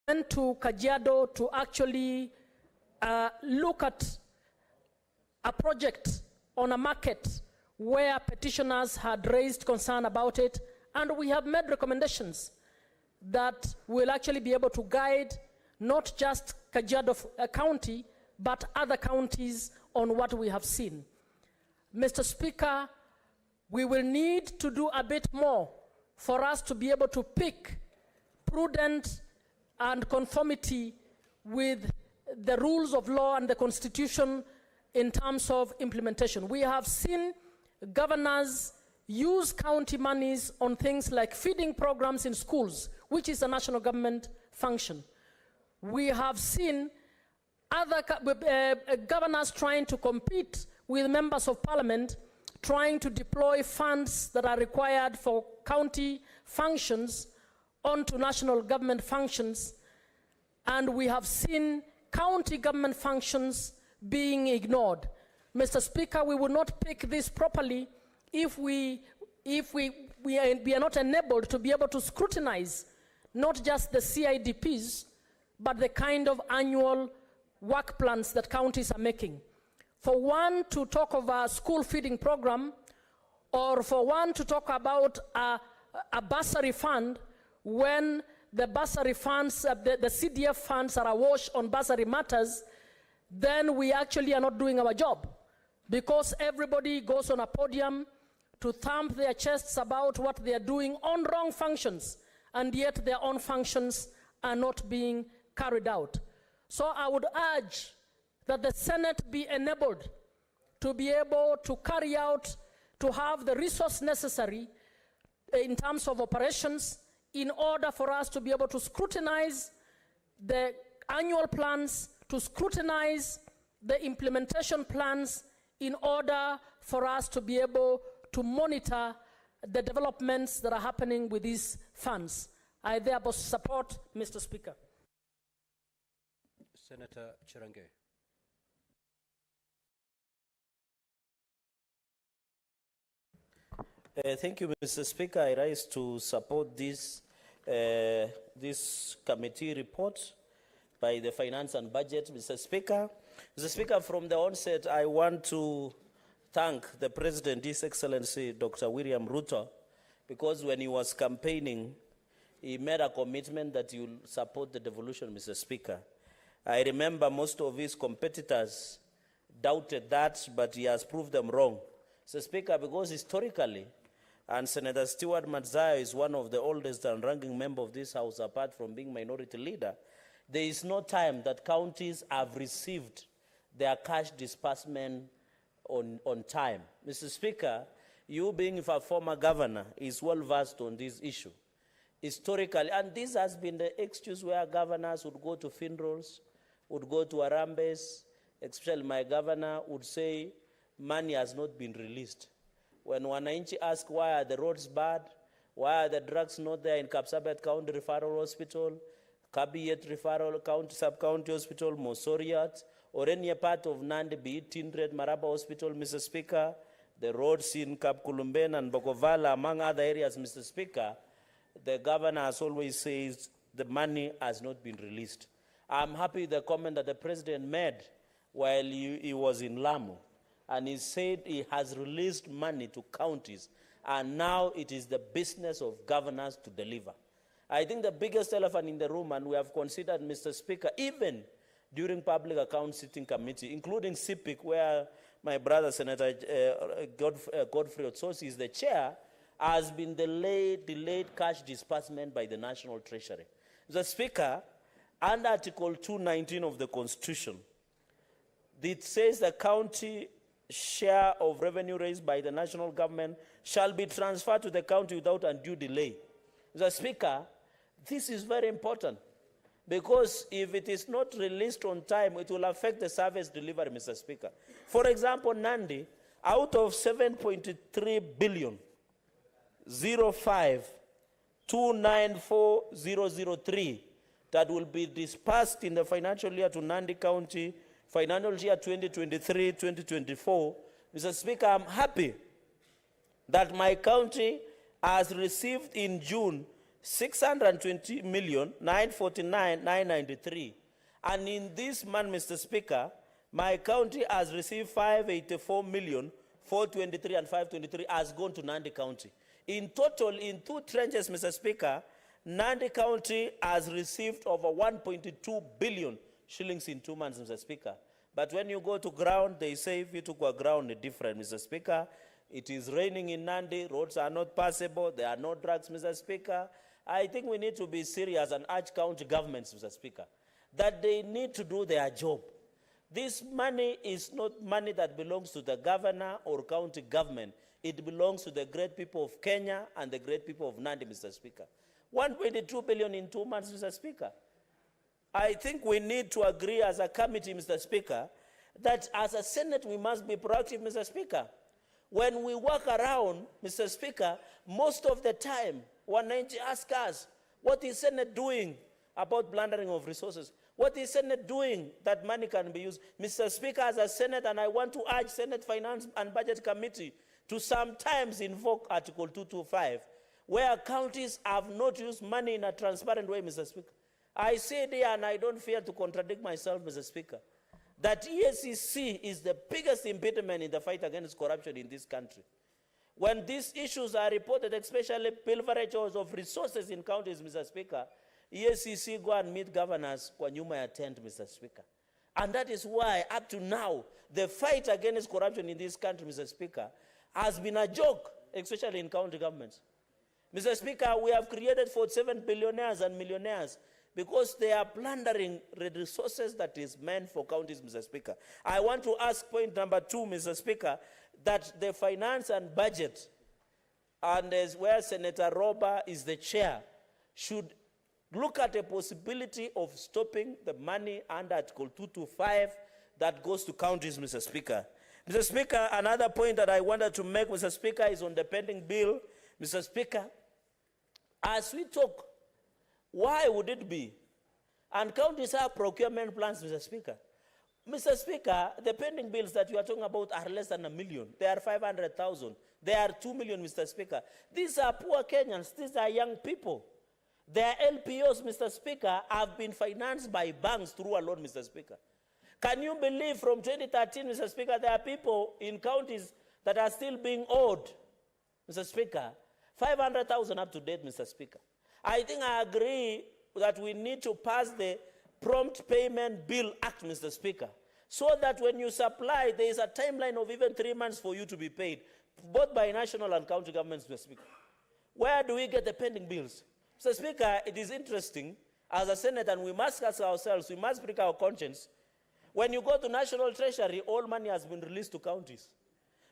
went to Kajiado to actually look at a project on a market where petitioners had raised concern about it, and we have made recommendations that will actually be able to guide not just Kajiado County, but other counties on what we have seen. Mr. Speaker, we will need to do a bit more for us to be able to pick prudent and conformity with the rules of law and the Constitution in terms of implementation. We have seen governors use county monies on things like feeding programs in schools, which is a national government function. We have seen other governors trying to compete with members of parliament, trying to deploy funds that are required for county functions onto national government functions, and we have seen county government functions being ignored. Mr. Speaker, we will not pick this properly if we are not enabled to be able to scrutinize not just the CIDPs, but the kind of annual work plans that counties are making. For one to talk of a school feeding program, or for one to talk about a bursary fund, when the bursary funds, the CDF funds are awash on bursary matters, then we actually are not doing our job, because everybody goes on a podium to thump their chests about what they are doing on wrong functions, and yet their own functions are not being carried out. So I would urge that the Senate be enabled to be able to carry out, to have the resource necessary in terms of operations in order for us to be able to scrutinize the annual plans, to scrutinize the implementation plans in order for us to be able to monitor the developments that are happening with these funds. I therefore support, Mr. Speaker. Senator Chirange. Thank you, Mr. Speaker. I rise to support this committee report by the Finance and Budget, Mr. Speaker. Mr. Speaker, from the onset, I want to thank the President, His Excellency Dr. William Ruto, because when he was campaigning, he made a commitment that he will support the devolution, Mr. Speaker. I remember most of his competitors doubted that, but he has proved them wrong. Mr. Speaker, because historically, and Senator Stewart Matzaya is one of the oldest and ranking member of this House, apart from being minority leader, there is no time that counties have received their cash disbursement on time. Mr. Speaker, you being a former governor is well versed on this issue. Historically, and this has been the excuse where governors would go to funerals, would go to Arambes, especially my governor would say money has not been released. When Wananchi ask why are the roads bad, why are the drugs not there in Kapsabet County Referral Hospital, Kabiyet Referral County Sub-County Hospital, Mosoriat, or any part of Nandi, be it Tindred, Maraba Hospital, Mr. Speaker, the roads in Kapkulumben and Bokovala, among other areas, Mr. Speaker, the governor has always says the money has not been released. I'm happy with the comment that the president made while he was in Lamu. And he said he has released money to counties, and now it is the business of governors to deliver. I think the biggest elephant in the room, and we have considered, Mr. Speaker, even during Public Accounts Sitting Committee, including CPIC, where my brother, Senator Godfrey Otsosi is the chair, has been delayed cash disbursement by the National Treasury. Mr. Speaker, under Article 219 of the Constitution, it says the county share of revenue raised by the national government shall be transferred to the county without undue delay. Mr. Speaker, this is very important, because if it is not released on time, it will affect the service delivery, Mr. Speaker. For example, Nandi, out of 7.3 billion, 05-294003, that will be dispersed in the financial year to Nandi County, financial year 2023-2024, Mr. Speaker, I'm happy that my county has received in June 620,949,993. And in this month, Mr. Speaker, my county has received 584,423 and 523 has gone to Nandi County. In total, in 2 tranches, Mr. Speaker, Nandi County has received over 1.2 billion shillings in 2 months, Mr. Speaker. But when you go to ground, they say if you to go ground, it's different, Mr. Speaker. It is raining in Nandi, roads are not passable, there are no drugs, Mr. Speaker. I think we need to be serious and urge county governments, Mr. Speaker, that they need to do their job. This money is not money that belongs to the governor or county government. It belongs to the great people of Kenya and the great people of Nandi, Mr. Speaker. 1.2 billion in 2 months, Mr. Speaker. I think we need to agree as a committee, Mr. Speaker, that as a Senate we must be proactive, Mr. Speaker. When we walk around, Mr. Speaker, most of the time, wananchi ask us, what is Senate doing about plundering of resources? What is Senate doing that money can be used? Mr. Speaker, as a Senate, and I want to urge Senate Finance and Budget Committee to sometimes invoke Article 225, where counties have not used money in a transparent way, Mr. Speaker. I say there, and I don't fear to contradict myself, Mr. Speaker, that EACC is the biggest impediment in the fight against corruption in this country. When these issues are reported, especially pilferages of resources in counties, Mr. Speaker, EACC go and meet governors kwa nyuma ya tent, Mr. Speaker. And that is why, up to now, the fight against corruption in this country, Mr. Speaker, has been a joke, especially in county governments. Mr. Speaker, we have created 47 billionaires and millionaires because they are plundering the resources that is meant for counties, Mr. Speaker. I want to ask point number 2, Mr. Speaker, that the finance and budget, and as where Senator Roba is the chair, should look at the possibility of stopping the money under Article 225 that goes to counties, Mr. Speaker. Mr. Speaker, another point that I wanted to make, Mr. Speaker, is on the pending bill. Mr. Speaker, as we talk, why would it be? And counties have procurement plans, Mr. Speaker. Mr. Speaker, the pending bills that you are talking about are less than 1 million. They are 500,000. They are 2 million, Mr. Speaker. These are poor Kenyans. These are young people. Their LPOs, Mr. Speaker, have been financed by banks through a loan, Mr. Speaker. Can you believe from 2013, Mr. Speaker, there are people in counties that are still being owed, Mr. Speaker, 500,000 up to date, Mr. Speaker. I think I agree that we need to pass the Prompt Payment Bill Act, Mr. Speaker, so that when you supply, there is a timeline of even 3 months for you to be paid, both by national and county governments, Mr. Speaker. Where do we get the pending bills? Mr. Speaker, it is interesting, as a Senate, and we must ask ourselves, we must prick our conscience. When you go to National Treasury, all money has been released to counties.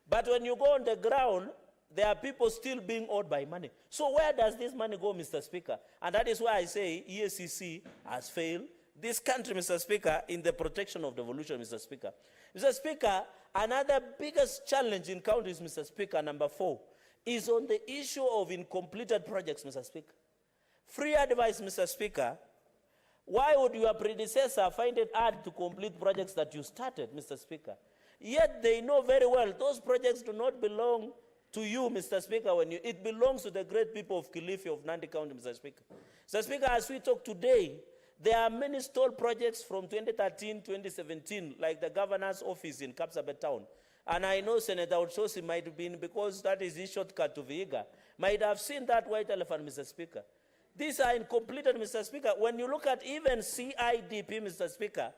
But when you go on the ground, there are people still being owed by money. So where does this money go, Mr. Speaker? And that is why I say EACC has failed this country, Mr. Speaker, in the protection of devolution, Mr. Speaker. Mr. Speaker, another biggest challenge in counties, Mr. Speaker, number 4, is on the issue of incompleted projects, Mr. Speaker. Free advice, Mr. Speaker, why would your predecessor find it hard to complete projects that you started, Mr. Speaker? Yet they know very well those projects do not belong to you, Mr. Speaker. It belongs to the great people of Kilifi, of Nandi County, Mr. Speaker. Mr. Speaker, as we talk today, there are many stalled projects from 2013, 2017, like the governor's office in Kapsabet town. And I know Senator Ochosi might have been, because that is his shortcut to Vihiga, might have seen that white elephant, Mr. Speaker. These are incompleted, Mr. Speaker. When you look at even CIDP, Mr. Speaker,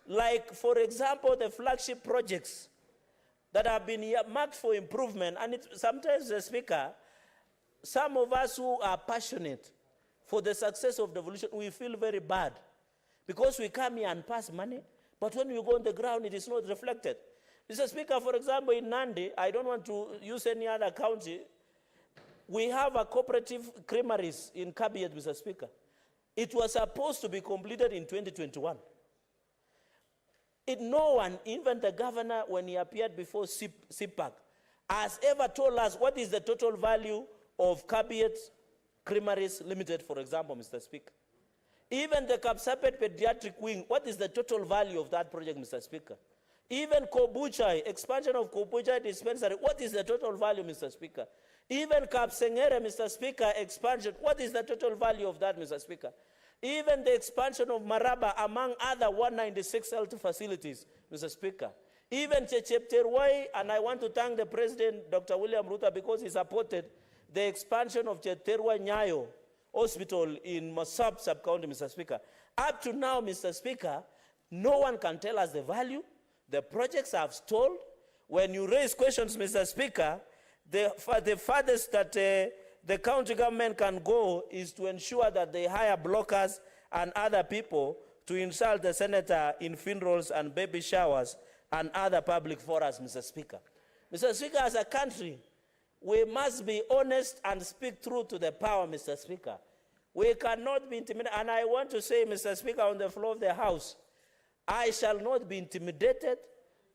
like, for example, the flagship projects that have been marked for improvement, and sometimes, Mr. Speaker, some of us who are passionate for the success of devolution, we feel very bad because we come here and pass money, but when we go on the ground, it is not reflected. Mr. Speaker, for example, in Nandi, I don't want to use any other county, we have a cooperative creameries in Kabiet, Mr. Speaker. It was supposed to be completed in 2021. No one, even the governor, when he appeared before CPAC, has ever told us what is the total value of Kabiet Creameries Limited, for example, Mr. Speaker. Even the Kapsabet Pediatric Wing, what is the total value of that project, Mr. Speaker? Even Kobuchai, expansion of Kobuchai Dispensary, what is the total value, Mr. Speaker? Even Kapsengere, Mr. Speaker, expansion, what is the total value of that, Mr. Speaker? Even the expansion of Maraba, among other 196 health facilities, Mr. Speaker. Even Chepterwai, and I want to thank the President, Dr. William Ruto, because he supported the expansion of Chepterwai Nyayo Hospital in Mosop sub-county, Mr. Speaker. Up to now, Mr. Speaker, no one can tell us the value. The projects have stalled. When you raise questions, Mr. Speaker, the farthest that the county government can go is to ensure that they hire blockers and other people to insult the senator in funerals and baby showers and other public forums, Mr. Speaker. Mr. Speaker, as a country, we must be honest and speak truth to the power, Mr. Speaker. We cannot be intimidated. And I want to say, Mr. Speaker, on the floor of the House, I shall not be intimidated.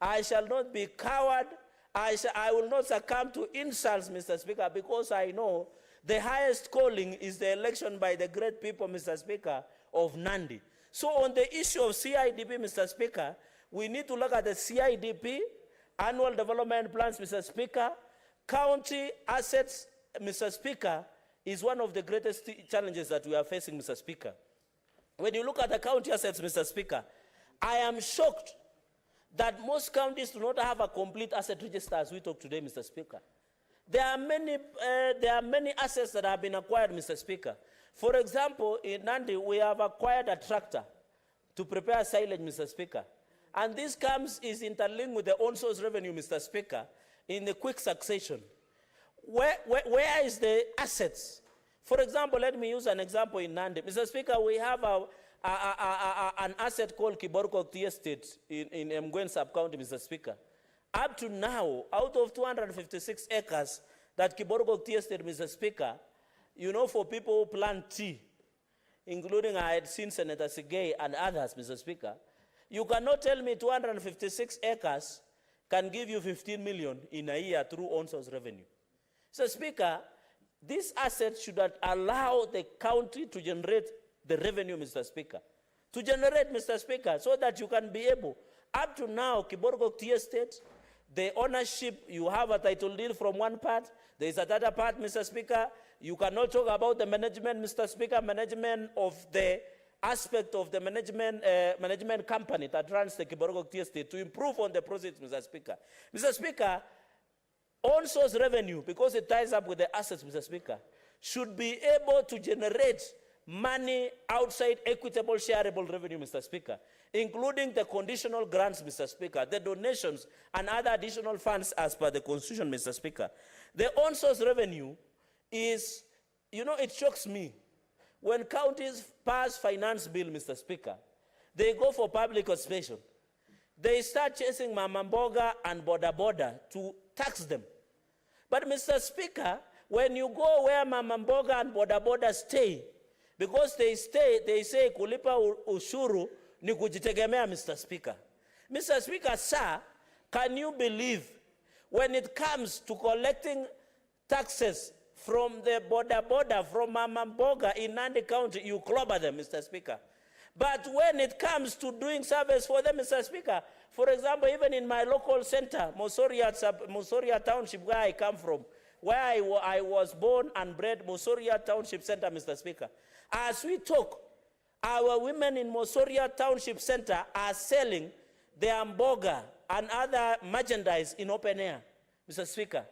I shall not be coward. I will not succumb to insults, Mr. Speaker, because I know the highest calling is the election by the great people, Mr. Speaker, of Nandi. So on the issue of CIDP, Mr. Speaker, we need to look at the CIDP, annual development plans, Mr. Speaker. County assets, Mr. Speaker, is one of the greatest challenges that we are facing, Mr. Speaker. When you look at the county assets, Mr. Speaker, I am shocked that most counties do not have a complete asset register as we talk today, Mr. Speaker. There are many assets that have been acquired, Mr. Speaker. For example, in Nandi, we have acquired a tractor to prepare silage, Mr. Speaker. And this is interlinked with the on-source revenue, Mr. Speaker, in the quick succession. Where is the assets? For example, let me use an example in Nandi. Mr. Speaker, we have an asset called Kiborko Tea Estate in Mgwen sub-county, Mr. Speaker. Up to now, out of 256 acres that Kiborko Tea Estate, Mr. Speaker, you know, for people who plant tea, including I had seen Senator Sigei and others, Mr. Speaker, you cannot tell me 256 acres can give you 15 million in a year through on-source revenue. So, Speaker, this asset should allow the county to generate the revenue, Mr. Speaker. To generate, Mr. Speaker, so that you can be able. Up to now, Kiborgo Tea Estate, the ownership, you have a title deed from one part. There is another part, Mr. Speaker. You cannot talk about the management, Mr. Speaker, management of the aspect of the management company that runs the Kiborgo Tea Estate to improve on the process, Mr. Speaker. Mr. Speaker, on-source revenue, because it ties up with the assets, Mr. Speaker, should be able to generate money outside equitable shareable revenue, Mr. Speaker, including the conditional grants, Mr. Speaker, the donations and other additional funds as per the Constitution, Mr. Speaker. The on-source revenue is, you know, it shocks me. When counties pass finance bill, Mr. Speaker, they go for public participation. They start chasing Mambo and Boda to tax them. But, Mr. Speaker, when you go where Mambo and Boda stay, because they say kulipa ushuru ni kujitegemea, Mr. Speaker. Mr. Speaker, sir, can you believe when it comes to collecting taxes from the Boda, from Mamboga in Nandi County, you clobber them, Mr. Speaker. But when it comes to doing service for them, Mr. Speaker, for example, even in my local center, Mosoria Township, where I come from, where I was born and bred, Mosoria Township Center, Mr. Speaker. As we talk, our women in Mosoria Township Center are selling their hamburger and other merchandise in open air, Mr. Speaker.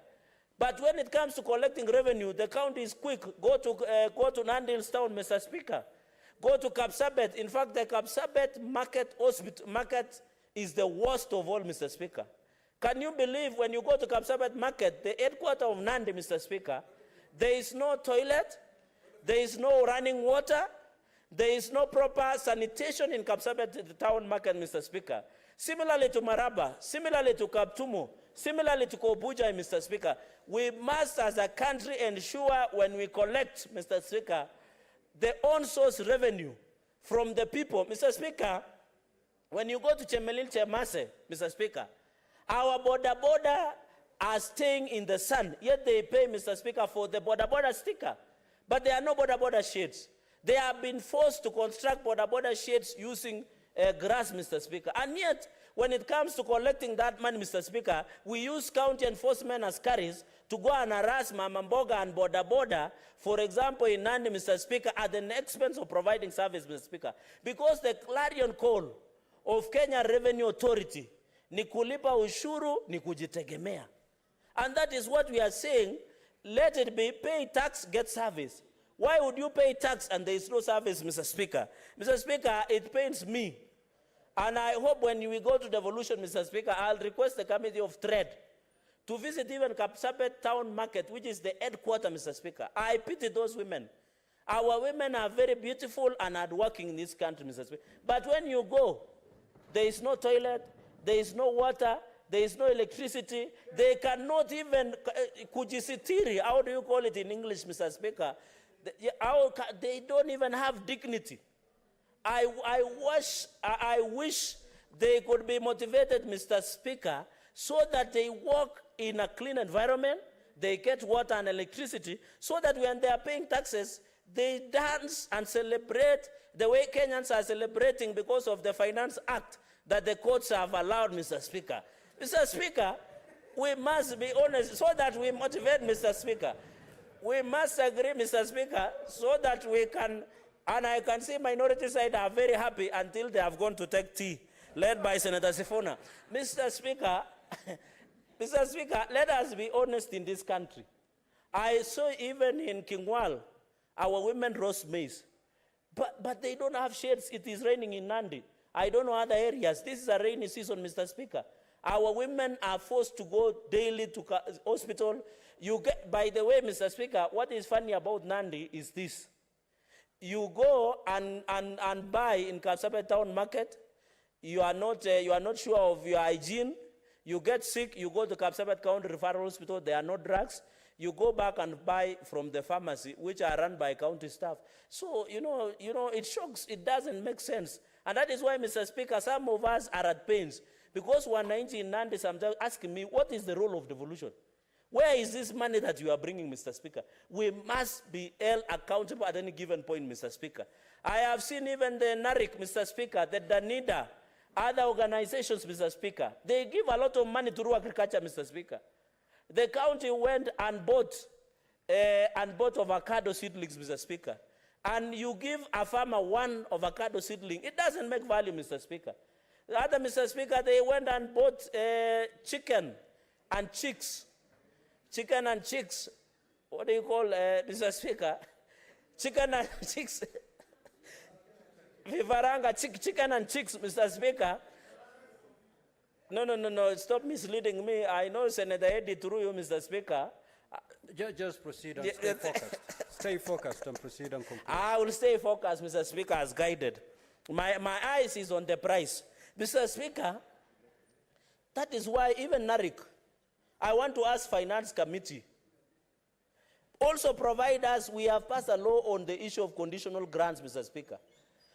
But when it comes to collecting revenue, the county is quick. Go to Nandil's town, Mr. Speaker. Go to Kapsabet. In fact, the Kapsabet market is the worst of all, Mr. Speaker. Can you believe when you go to Kapsabet market, the headquarters of Nandi, Mr. Speaker, there is no toilet, there is no running water, there is no proper sanitation in Kapsabet, the town market, Mr. Speaker. Similarly to Maraba, similarly to Kaptumo, similarly to Kobuja, Mr. Speaker, we must as a country ensure when we collect, Mr. Speaker, the on-source revenue from the people. Mr. Speaker, when you go to Chemelil Chemase, Mr. Speaker, our border are staying in the sun, yet they pay, Mr. Speaker, for the border sticker. But there are no border shades. They have been forced to construct border shades using grass, Mr. Speaker. And yet, when it comes to collecting that money, Mr. Speaker, we use county enforcement askaris to go and harass Mambo and Boda, for example, in Nandi, Mr. Speaker, at the expense of providing service, Mr. Speaker. Because the clarion call of Kenya Revenue Authority, ni kulipa ushuru, ni kujitegemea. And that is what we are saying, let it be pay tax, get service. Why would you pay tax and there is no service, Mr. Speaker? Mr. Speaker, it pains me. And I hope when we go to devolution, Mr. Speaker, I'll request the Committee of Trade to visit even Kapsabet Town Market, which is the headquarters, Mr. Speaker. I pity those women. Our women are very beautiful and hardworking in this country, Mr. Speaker. But when you go, there is no toilet, there is no water, there is no electricity. They cannot even, kujisitiri, how do you call it in English, Mr. Speaker? They don't even have dignity. I wish they could be motivated, Mr. Speaker, so that they work in a clean environment, they get water and electricity, so that when they are paying taxes, they dance and celebrate the way Kenyans are celebrating because of the Finance Act that the courts have allowed, Mr. Speaker. Mr. Speaker, we must be honest so that we motivate, Mr. Speaker. We must agree, Mr. Speaker, so that we can, and I can see minority side are very happy until they have gone to take tea, led by Senator Sifuna. Mr. Speaker, Mr. Speaker, let us be honest in this country. I saw even in Kingwal, our women roast maize, but they don't have shades. It is raining in Nandi. I don't know other areas. This is a rainy season, Mr. Speaker. Our women are forced to go daily to hospital. You get, by the way, Mr. Speaker, what is funny about Nandi is this. You go and buy in Kapsabet Town Market. You are not sure of your hygiene. You get sick. You go to Kapsabet County Referral Hospital. There are no drugs. You go back and buy from the pharmacy, which are run by county staff. So, you know, it shocks. It doesn't make sense. And that is why, Mr. Speaker, some of us are at pains. Because 190 in Nandi sometimes asking me, what is the role of devolution? Where is this money that you are bringing, Mr. Speaker? We must be held accountable at any given point, Mr. Speaker. I have seen even the NARIC, Mr. Speaker, the DANIDA, other organizations, Mr. Speaker. They give a lot of money to rural agriculture, Mr. Speaker. The county went and bought avocado seedlings, Mr. Speaker. And you give a farmer one avocado seedling. It doesn't make value, Mr. Speaker. The other, Mr. Speaker, they went and bought chicken and chicks. Chicken and chicks. What do you call, Mr. Speaker? Chicken and chicks. Vivaranga, chicken and chicks, Mr. Speaker. No, stop misleading me. I know Senator Eddie through you, Mr. Speaker. Just proceed and stay focused. Stay focused and proceed and conclude. I will stay focused, Mr. Speaker, as guided. My eyes is on the price. Mr. Speaker, that is why even NARIC, I want to ask Finance Committee, also provide us, we have passed a law on the issue of conditional grants, Mr. Speaker.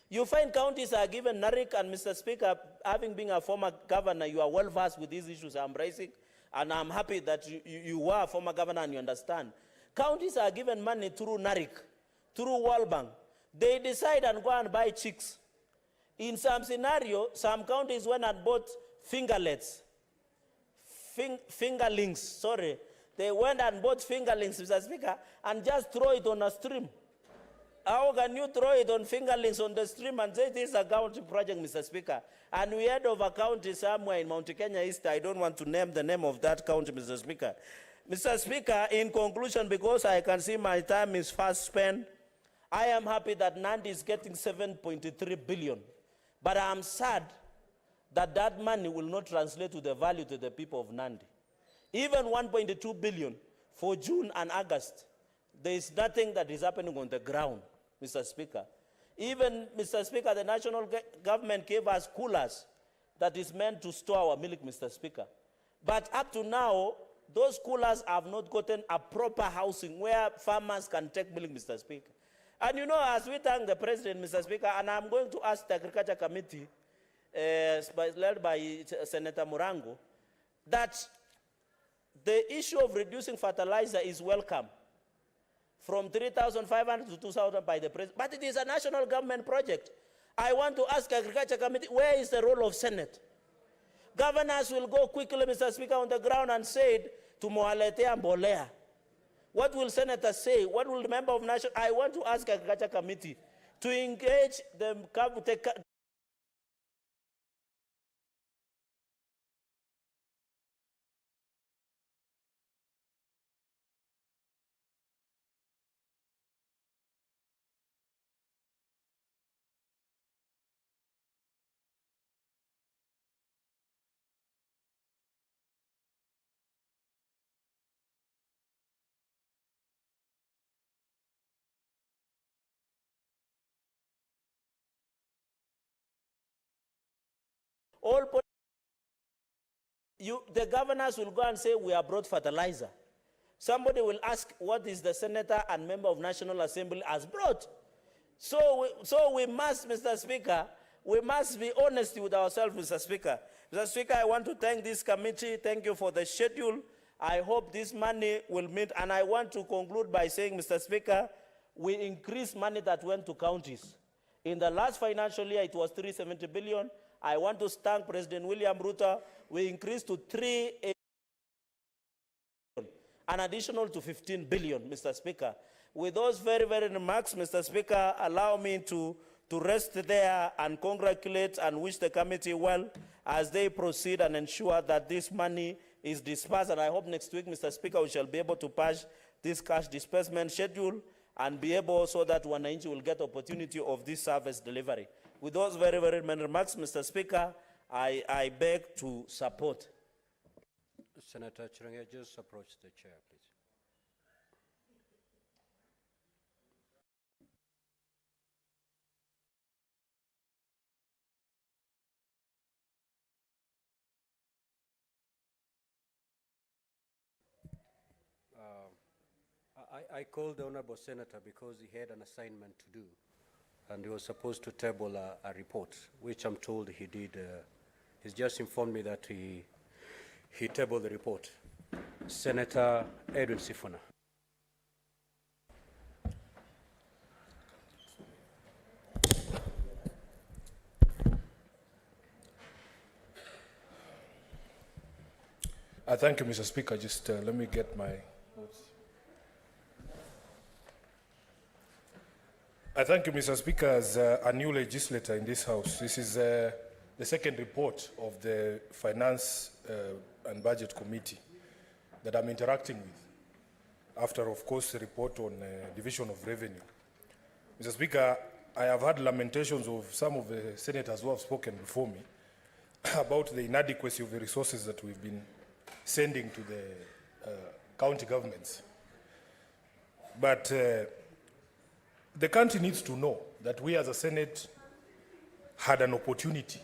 You find counties are given NARIC, and Mr. Speaker, having been a former governor, you are well versed with these issues I'm raising, and I'm happy that you are a former governor and you understand. Counties are given money through NARIC, through World Bank. They decide and go and buy chicks. In some scenario, some counties went and bought fingerlets, fingerlings, sorry. They went and bought fingerlings, Mr. Speaker, and just throw it on a stream. How can you throw it on fingerlings on the stream and say this is a county project, Mr. Speaker? And we heard of a county somewhere in Mount Kenya East. I don't want to name the name of that county, Mr. Speaker. Mr. Speaker, in conclusion, because I can see my time is fast spent, I am happy that Nandi is getting 7.3 billion. But I am sad that that money will not translate to the value to the people of Nandi. Even 1.2 billion for June and August, there is nothing that is happening on the ground, Mr. Speaker. Even, Mr. Speaker, the national government gave us coolers that is meant to store our milk, Mr. Speaker. But up to now, those coolers have not gotten a proper housing where farmers can take milk, Mr. Speaker. And you know, as we thank the President, Mr. Speaker, and I'm going to ask the Agriculture Committee, led by Senator Murango, that the issue of reducing fertilizer is welcome. From 3,500 to 2,000 by the President. But it is a national government project. I want to ask Agriculture Committee, where is the role of Senate? Governors will go quickly, Mr. Speaker, on the ground and say to Moaletea Mbolea. What will senators say? What will the member of national? I want to ask Agriculture Committee to engage the the governors will go and say, we have brought fertilizer. Somebody will ask, what is the senator and member of National Assembly has brought? So we must, Mr. Speaker, we must be honest with ourselves, Mr. Speaker. Mr. Speaker, I want to thank this committee. Thank you for the schedule. I hope this money will meet. And I want to conclude by saying, Mr. Speaker, we increased money that went to counties. In the last financial year, it was 370 billion. I want to thank President William Ruto. We increased to 3 billion, an additional to 15 billion, Mr. Speaker. With those very, very remarks, Mr. Speaker, allow me to rest there and congratulate and wish the committee well as they proceed and ensure that this money is dispersed. And I hope next week, Mr. Speaker, we shall be able to pass this cash disbursement schedule and be able so that wananchi will get opportunity of this service delivery. With those very, very many remarks, Mr. Speaker, I beg to support. Senator Chiranga, just approach the chair, please. I called the Honorable Senator because he had an assignment to do, and he was supposed to table a report, which I'm told he did. He's just informed me that he tabled the report. Senator Edwin Sifuna. Thank you, Mr. Speaker. Just let me get my notes. Thank you, Mr. Speaker. As a new legislator in this House, this is the second report of the Finance and Budget Committee that I'm interacting with, after, of course, the report on Division of Revenue. Mr. Speaker, I have had lamentations of some of the senators who have spoken before me about the inadequacy of the resources that we've been sending to the county governments. But the country needs to know that we as a Senate had an opportunity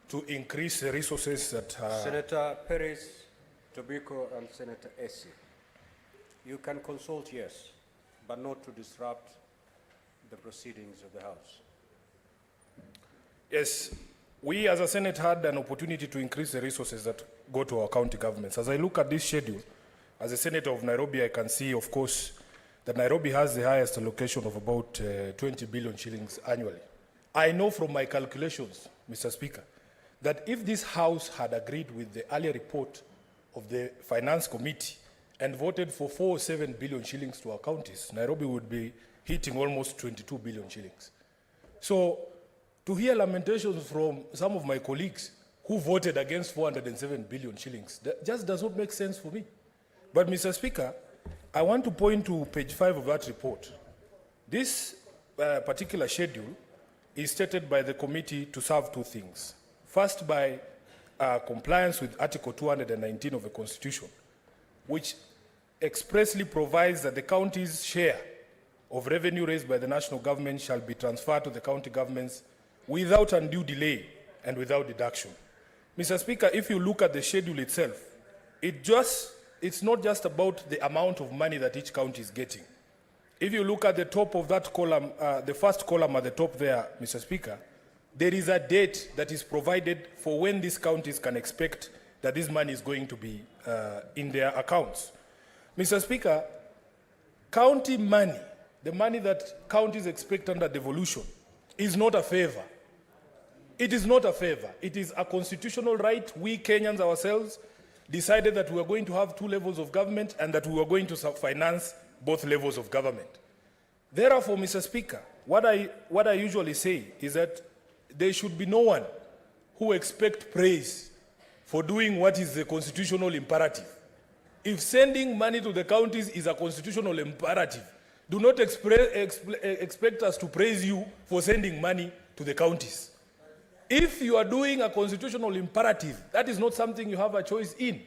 to increase the resources that Senator Perez, Tobacco, and Senator Essie. You can consult, yes, but not to disrupt the proceedings of the House. Yes, we as a Senate had an opportunity to increase the resources that go to our county governments. As I look at this schedule, as a senator of Nairobi, I can see, of course, that Nairobi has the highest allocation of about 20 billion shillings annually. I know from my calculations, Mr. Speaker, that if this House had agreed with the earlier report of the Finance Committee and voted for 4 or 7 billion shillings to our counties, Nairobi would be hitting almost 22 billion shillings. So, to hear lamentations from some of my colleagues who voted against 407 billion shillings, that just does not make sense for me. But, Mr. Speaker, I want to point to page 5 of that report. This particular schedule is stated by the committee to serve two things. First, by compliance with Article 219 of the Constitution, which expressly provides that the county's share of revenue raised by the national government shall be transferred to the county governments without undue delay and without deduction. Mr. Speaker, if you look at the schedule itself, it's not just about the amount of money that each county is getting. If you look at the top of that column, the first column at the top there, Mr. Speaker, there is a date that is provided for when these counties can expect that this money is going to be in their accounts. Mr. Speaker, county money, the money that counties expect under devolution, is not a favor. It is not a favor. It is a constitutional right. We Kenyans ourselves decided that we are going to have 2 levels of government and that we are going to finance both levels of government. Therefore, Mr. Speaker, what I usually say is that there should be no one who expects praise for doing what is the constitutional imperative. If sending money to the counties is a constitutional imperative, do not expect us to praise you for sending money to the counties. If you are doing a constitutional imperative, that is not something you have a choice in.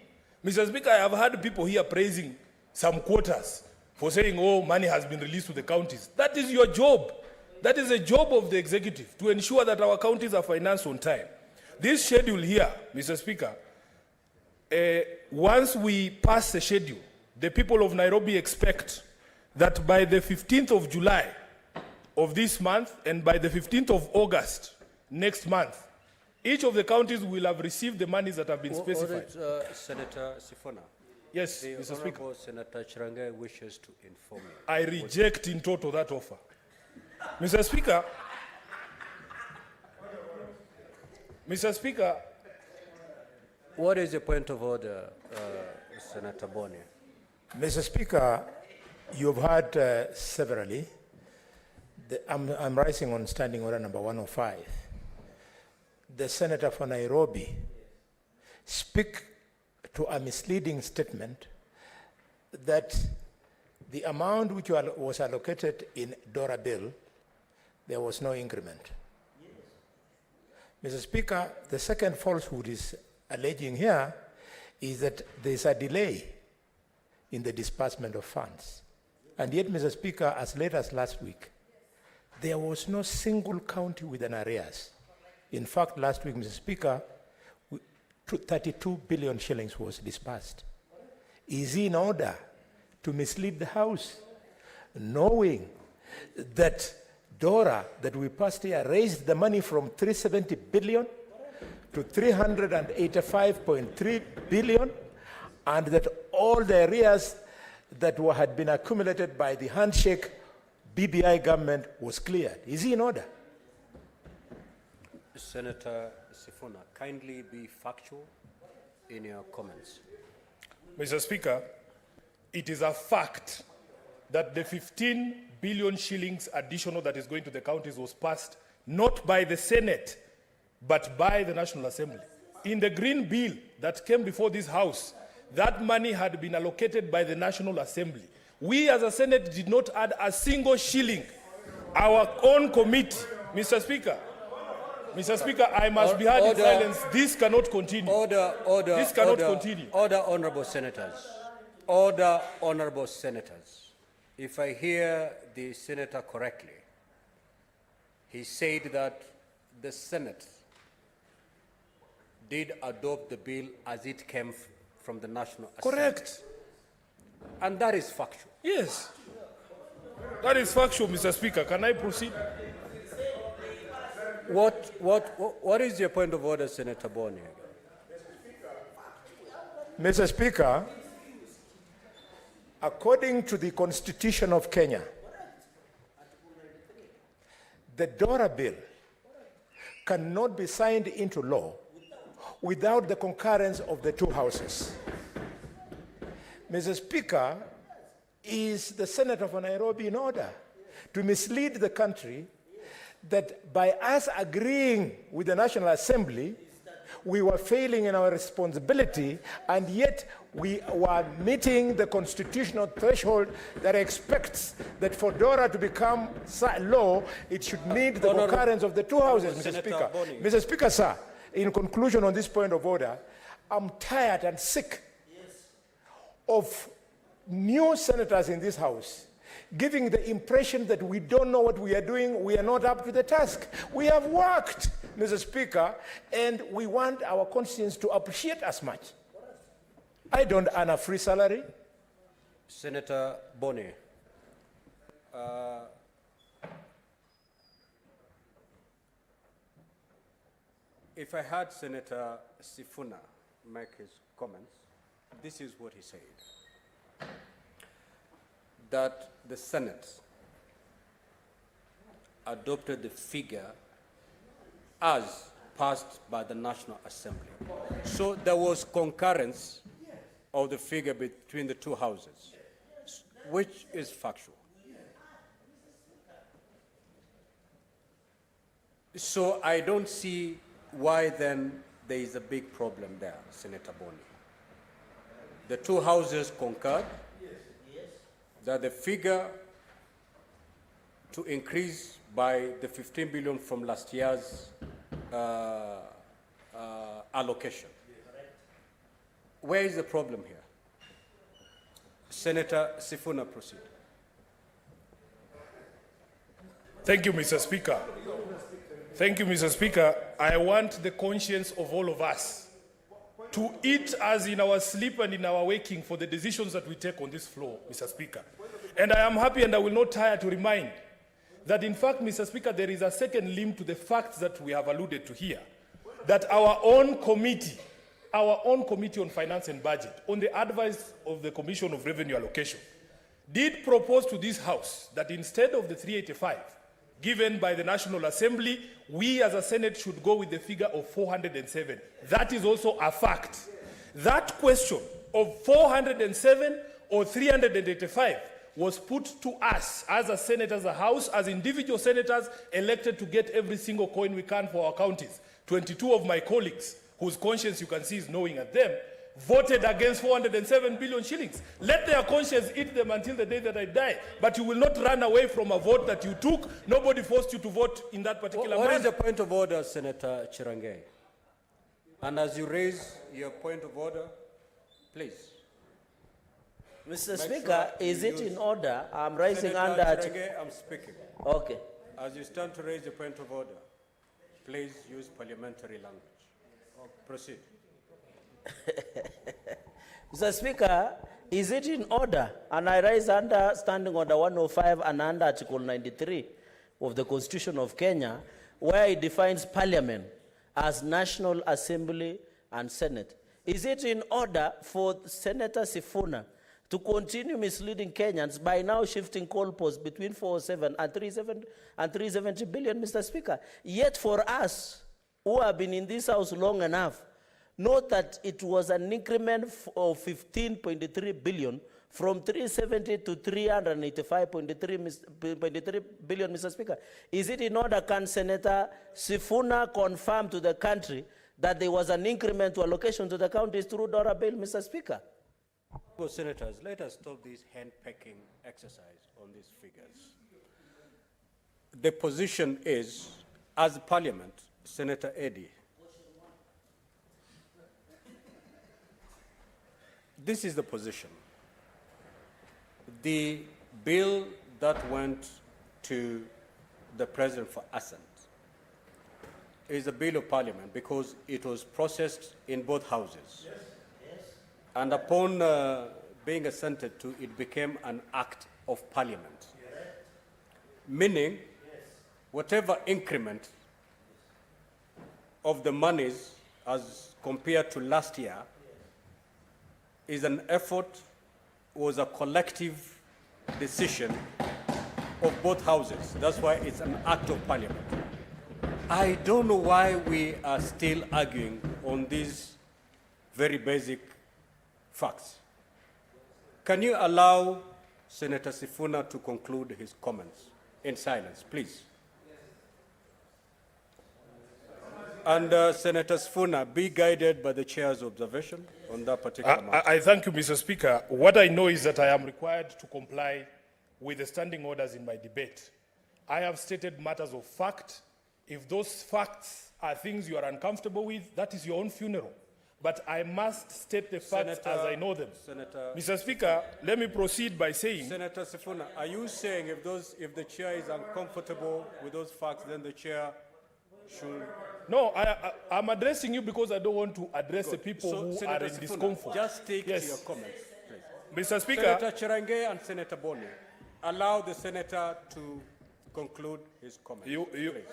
Mr. Speaker, I have heard people here praising some quotas for saying, oh, money has been released to the counties. That is your job. That is a job of the executive to ensure that our counties are financed on time. This schedule here, Mr. Speaker, once we pass the schedule, the people of Nairobi expect that by the 15th of July of this month and by the 15th of August next month, each of the counties will have received the monies that have been specified. Senator Sifuna. Yes, The Mr. Speaker. Honorable Senator Chirange wishes to inform you. I reject in total that offer. Mr. Speaker, What is your point of order, Senator Boni? Mr. Speaker, you've heard severally. I'm rising on standing order number 105. The senator for Nairobi speak to a misleading statement that the amount which was allocated in Dora bill, there was no increment. Mr. Speaker, the second falsehood is alleging here is that there's a delay in the disbursement of funds. And yet, Mr. Speaker, as late as last week, there was no single county with an arrears. In fact, last week, Mr. Speaker, 32 billion shillings was disbursed. Is he in order to mislead the House, knowing that Dora, that we passed here, raised the money from 370 billion to 385.3 billion, and that all the arrears that had been accumulated by the handshake BBI government was cleared? Is he in order? Senator Sifuna, kindly be factual in your comments. Mr. Speaker, it is a fact that the 15 billion shillings additional that is going to the counties was passed not by the Senate, but by the National Assembly. In the Green Bill that came before this House, that money had been allocated by the National Assembly. We as a Senate did not add a single shilling. Our own committee, Mr. Speaker, I must be heard in silence. This cannot continue. This cannot continue. Order, honorable senators. Order, honorable senators. If I hear the senator correctly, he said that the Senate did adopt the bill as it came from the National Assembly. Correct. And that is factual. Yes. That is factual, Mr. Speaker. Can I proceed? What is your point of order, Senator Boni? Mr. Speaker, according to the Constitution of Kenya, the Dora bill cannot be signed into law without the concurrence of the 2 houses. Mr. Speaker, is the Senator for Nairobi in order to mislead the country that by us agreeing with the National Assembly, we were failing in our responsibility, and yet we were meeting the constitutional threshold that expects that for Dora to become law, it should need the concurrence of the 2 houses, Mr. Speaker. Mr. Speaker, sir, in conclusion on this point of order, I'm tired and sick of new senators in this House giving the impression that we don't know what we are doing, we are not up to the task. We have worked, Mr. Speaker, and we want our constituents to appreciate us much. I don't earn a free salary. Senator Boni, if I heard Senator Sifuna make his comments, this is what he said. That the Senate adopted the figure as passed by the National Assembly. So there was concurrence of the figure between the two houses, which is factual. So I don't see why then there is a big problem there, Senator Boni. The two houses concurred that the figure to increase by the 15 billion from last year's allocation. Where is the problem here? Senator Sifuna, proceed. Thank you, Mr. Speaker. Thank you, Mr. Speaker. I want the conscience of all of us to eat us in our sleep and in our waking for the decisions that we take on this floor, Mr. Speaker. And I am happy and I will not tire to remind that, in fact, Mr. Speaker, there is a second limb to the facts that we have alluded to here, that our own committee on finance and budget, on the advice of the Commission of Revenue Allocation, did propose to this House that instead of the 385 given by the National Assembly, we as a Senate should go with the figure of 407. That is also a fact. That question of 407 or 385 was put to us as a Senate, as a House, as individual senators elected to get every single coin we can for our counties. 22 of my colleagues, whose conscience you can see is gnawing at them, voted against 407 billion shillings. Let their conscience eat them until the day that I die. But you will not run away from a vote that you took. Nobody forced you to vote in that particular manner. What is the point of order, Senator Chirange? And as you raise your point of order, please. Mr. Speaker, is it in order? I'm raising under... Senator Chirange, I'm speaking. Okay. As you stand to raise your point of order, please use parliamentary language. Proceed. Mr. Speaker, is it in order? And I rise under Standing Order 105 and under Article 93 of the Constitution of Kenya, where it defines Parliament as National Assembly and Senate. Is it in order for Senator Sifuna to continue misleading Kenyans by now shifting goalposts between 407 and 370 billion, Mr. Speaker? Yet for us, who have been in this House long enough, note that it was an increment of 15.3 billion from 370 to 385.3 billion, Mr. Speaker. Is it in order, can Senator Sifuna confirm to the country that there was an increment to allocation to the counties through Dora Bill, Mr. Speaker? Well, senators, let us stop this hand-pecking exercise on these figures. The position is, as Parliament, Senator Eddy, this is the position. The bill that went to the President for assent is a bill of Parliament because it was processed in both houses. Yes. And upon being assented to, it became an act of Parliament. Yes. Meaning, yes, whatever increment of the monies as compared to last year is an effort, was a collective decision of both houses. That's why it's an act of Parliament. I don't know why we are still arguing on these very basic facts. Can you allow Senator Sifuna to conclude his comments in silence, please? And Senator Sifuna, be guided by the chair's observation on that particular matter. I thank you, Mr. Speaker. What I know is that I am required to comply with the standing orders in my debate. I have stated matters of fact. If those facts are things you are uncomfortable with, that is your own funeral. But I must state the facts as I know them. Mr. Speaker, let me proceed by saying... Senator Sifuna, are you saying if the chair is uncomfortable with those facts, then the chair should... No, I'm addressing you because I don't want to address the people who Senator are in Sifuna, discomfort. just stick to your comments, please. Mr. Speaker... Senator Chirange and Senator Boni, allow the senator to conclude his comments, please.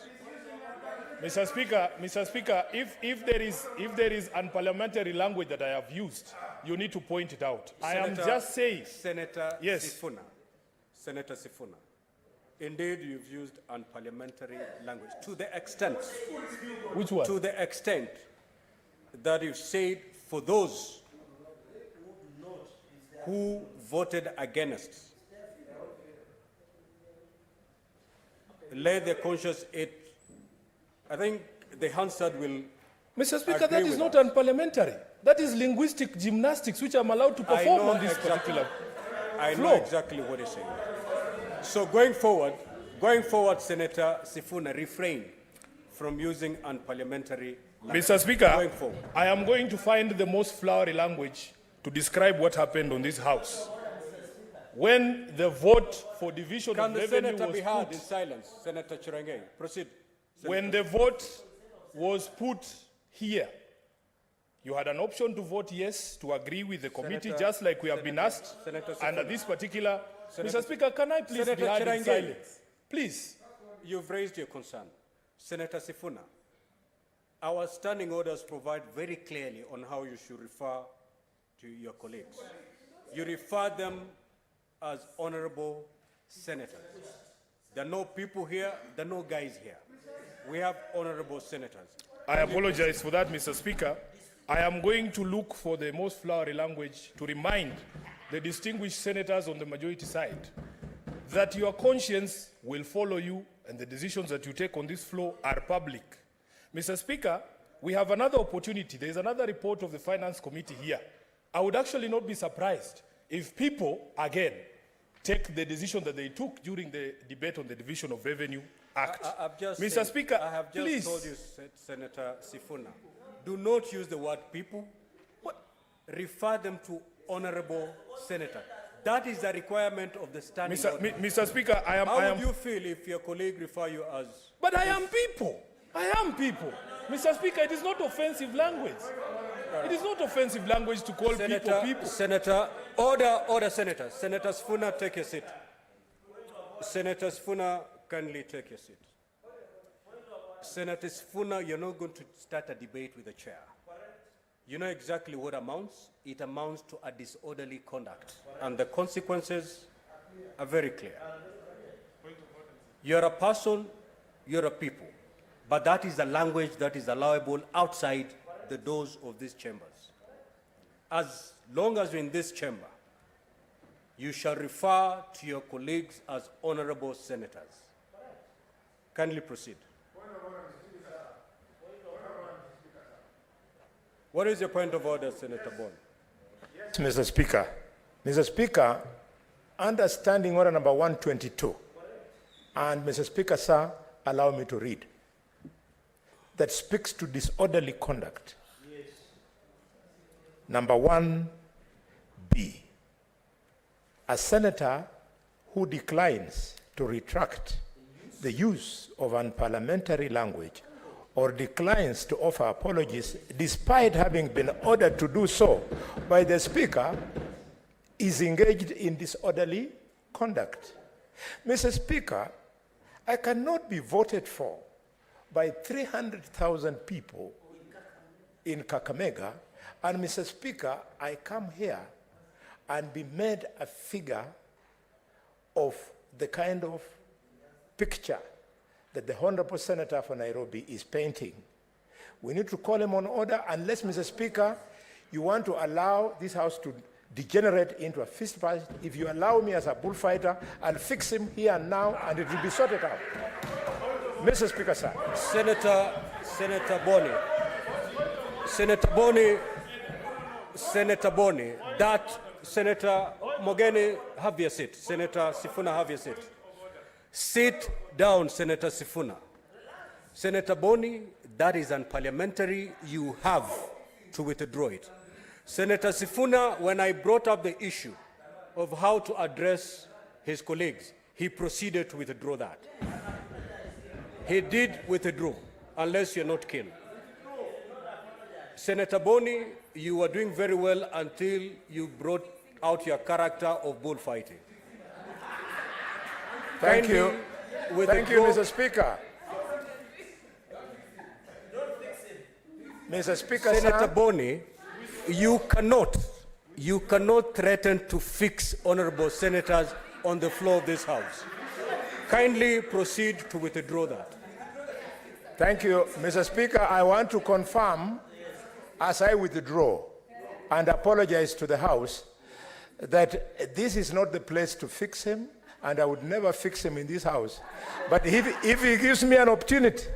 Mr. Speaker, if there is unparliamentary language that I have used, you need to point it out. I am just saying. Senator yes. Sifuna. Senator Sifuna. Indeed, you've used unparliamentary language to the extent. Which one? To the extent that you said for those who voted against, let their conscience eat. I think the Hansard will. Mr. Speaker, agree that is with not us. unparliamentary. That is linguistic gymnastics, which I'm allowed to I perform know on this exactly- particular. I know floor. exactly what he's saying. So going forward, Senator Sifuna, refrain from using unparliamentary language. Mr. Speaker, Going forward. I am going to find the most flowery language to describe what happened on this house. When the vote for division Can of the revenue senator was be heard put, in silence? Senator Chirangei, proceed. when the vote was put here, you had an option to vote yes, to agree with the committee, Senator- just like we have been asked. Senator Under Sifuna. this particular, Senator- Mr. Speaker, can I please Senator be heard in Chirangei. silence? Please. You've raised your concern. Senator Sifuna, our standing orders provide very clearly on how you should refer to your colleagues. You refer them as honorable senators. There are no people here, there are no guys here. We have honorable senators. I apologize for that, Mr. Speaker. I am going to look for the most flowery language to remind the distinguished senators on the majority side that your conscience will follow you and the decisions that you take on this floor are public. Mr. Speaker, we have another opportunity. There is another report of the Finance Committee here. I would actually not be surprised if people, again, take the decision that they took during the debate on the Division of Revenue Act. I've just Mr. said- Speaker, I have just please. told you, Senator Sifuna, do not use the word people. Refer them to honorable senator. That is the requirement of the standing order. Mr. Speaker, I am. How I would am you feel if your colleague refer you as? But I am people. I am people. Mr. Speaker, it is not offensive language. It is not offensive language to call people. Senator, order, Senator. Senator Sifuna, take your seat. Senator Sifuna, kindly take your seat. Senator Sifuna, you're not going to start a debate with the chair. You know exactly what amounts? It amounts to a disorderly conduct. And the consequences are very clear. You're a person, you're a people. But that is the language that is allowable outside the doors of these chambers. As long as you're in this chamber, you shall refer to your colleagues as honorable senators. Kindly proceed. What is your point of order, Senator Bon? Mr. Speaker. Mr. Speaker, under Standing Order number 122, and Mr. Speaker, sir, allow me to read, that speaks to disorderly conduct. Yes. Number 1B, a senator who declines to retract the use of unparliamentary language or declines to offer apologies despite having been ordered to do so by the Speaker is engaged in disorderly conduct. Mr. Speaker, I cannot be voted for by 300,000 people in Kakamega, and Mr. Speaker, I come here and be made a figure of the kind of picture that the Honorable Senator for Nairobi is painting. We need to call him on order unless, Mr. Speaker, you want to allow this House to degenerate into a fist fight. If you allow me as a bullfighter, I'll fix him here and now, and it will be sorted out. Mr. Speaker, sir. Senator Boni, that Senator Mogeni, have your seat. Senator Sifuna, have your seat. Sit down, Senator Sifuna. Senator Boni, that is unparliamentary. You have to withdraw it. Senator Sifuna, when I brought up the issue of how to address his colleagues, he proceeded to withdraw that. He did withdraw, unless you're not keen. Senator Boni, you were doing very well until you brought out your character of bullfighting. Thank you. Thank you, Mr. Speaker. Mr. Speaker, Senator sir. Boni, you cannot threaten to fix honorable senators on the floor of this House. Kindly proceed to withdraw that. Thank you, Mr. Speaker. I want to confirm, as I withdraw and apologize to the House, that this is not the place to fix him, and I would never fix him in this House. But if he gives me an opportunity,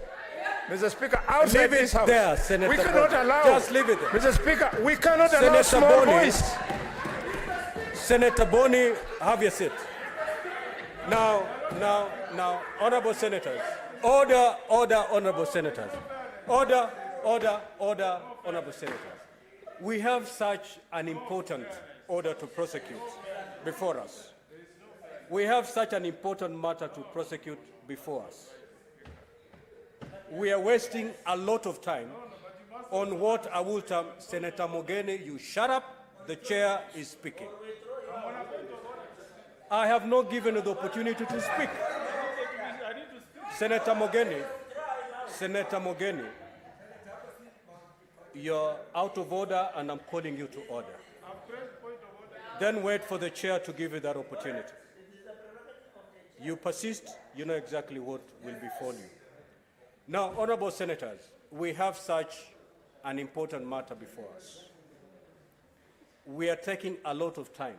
Mr. Speaker, outside this House, there, Senator we cannot Boni. allow. Just leave it there. Mr. Speaker, we cannot allow Senator small Boni. voice. Senator Boni, have your seat. Now, honorable senators. Order, honorable senators. Order, honorable senators. We have such an important order to prosecute before us. We have such an important matter to prosecute before us. We are wasting a lot of time on what I will term, Senator Mogeni, you shut up, the chair is speaking. I have not given you the opportunity to speak. Senator Mogeni, you're out of order and I'm calling you to order. Then wait for the chair to give you that opportunity. You persist, you know exactly what will befall you. Now, honorable senators, we have such an important matter before us. We are taking a lot of time,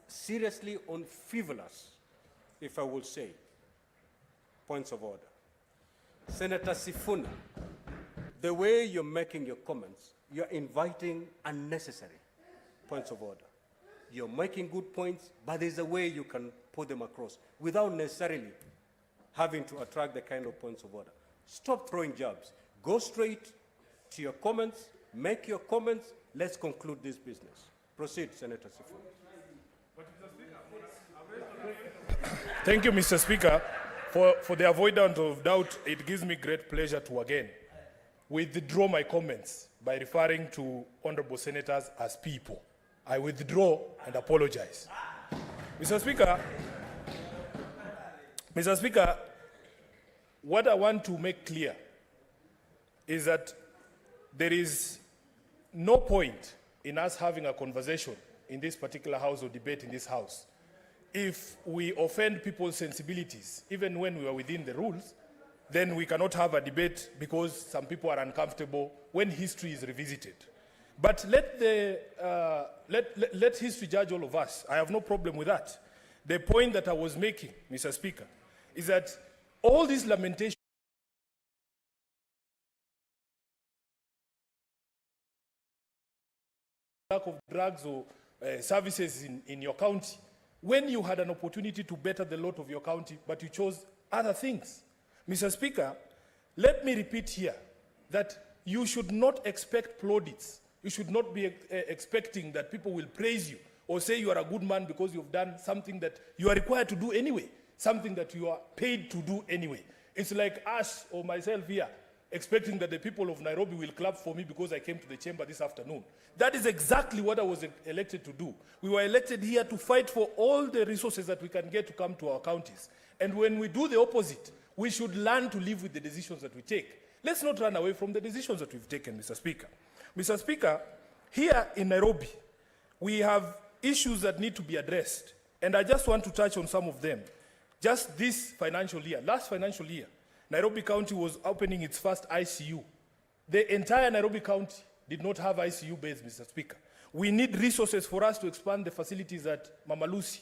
seriously on frivolous, if I will say, points of order. Senator Sifuna, the way you're making your comments, you're inviting unnecessary points of order. You're making good points, but there's a way you can put them across without necessarily having to attract the kind of points of order. Stop throwing jabs. Go straight to your comments, make your comments, let's conclude this business. Proceed, Senator Sifuna. Thank you, Mr. Speaker. For the avoidance of doubt, it gives me great pleasure to again withdraw my comments by referring to honorable senators as people. I withdraw and apologize. Mr. Speaker, what I want to make clear is that there is no point in us having a conversation in this particular house or debate in this house if we offend people's sensibilities, even when we are within the rules. Then we cannot have a debate because some people are uncomfortable when history is revisited. But let history judge all of us. I have no problem with that. The point that I was making, Mr. Speaker, is that all these lamentations lack of drugs or services in your county, when you had an opportunity to better the lot of your county, but you chose other things. Mr. Speaker, let me repeat here that you should not expect plaudits. You should not be expecting that people will praise you or say you are a good man because you've done something that you are required to do anyway, something that you are paid to do anyway. It's like us or myself here expecting that the people of Nairobi will clap for me because I came to the chamber this afternoon. That is exactly what I was elected to do. We were elected here to fight for all the resources that we can get to come to our counties. And when we do the opposite, we should learn to live with the decisions that we take. Let's not run away from the decisions that we've taken, Mr. Speaker. Mr. Speaker, here in Nairobi, we have issues that need to be addressed. And I just want to touch on some of them. Just this financial year, last financial year, Nairobi County was opening its first ICU. The entire Nairobi County did not have ICU beds, Mr. Speaker. We need resources for us to expand the facilities at Mama Lucy.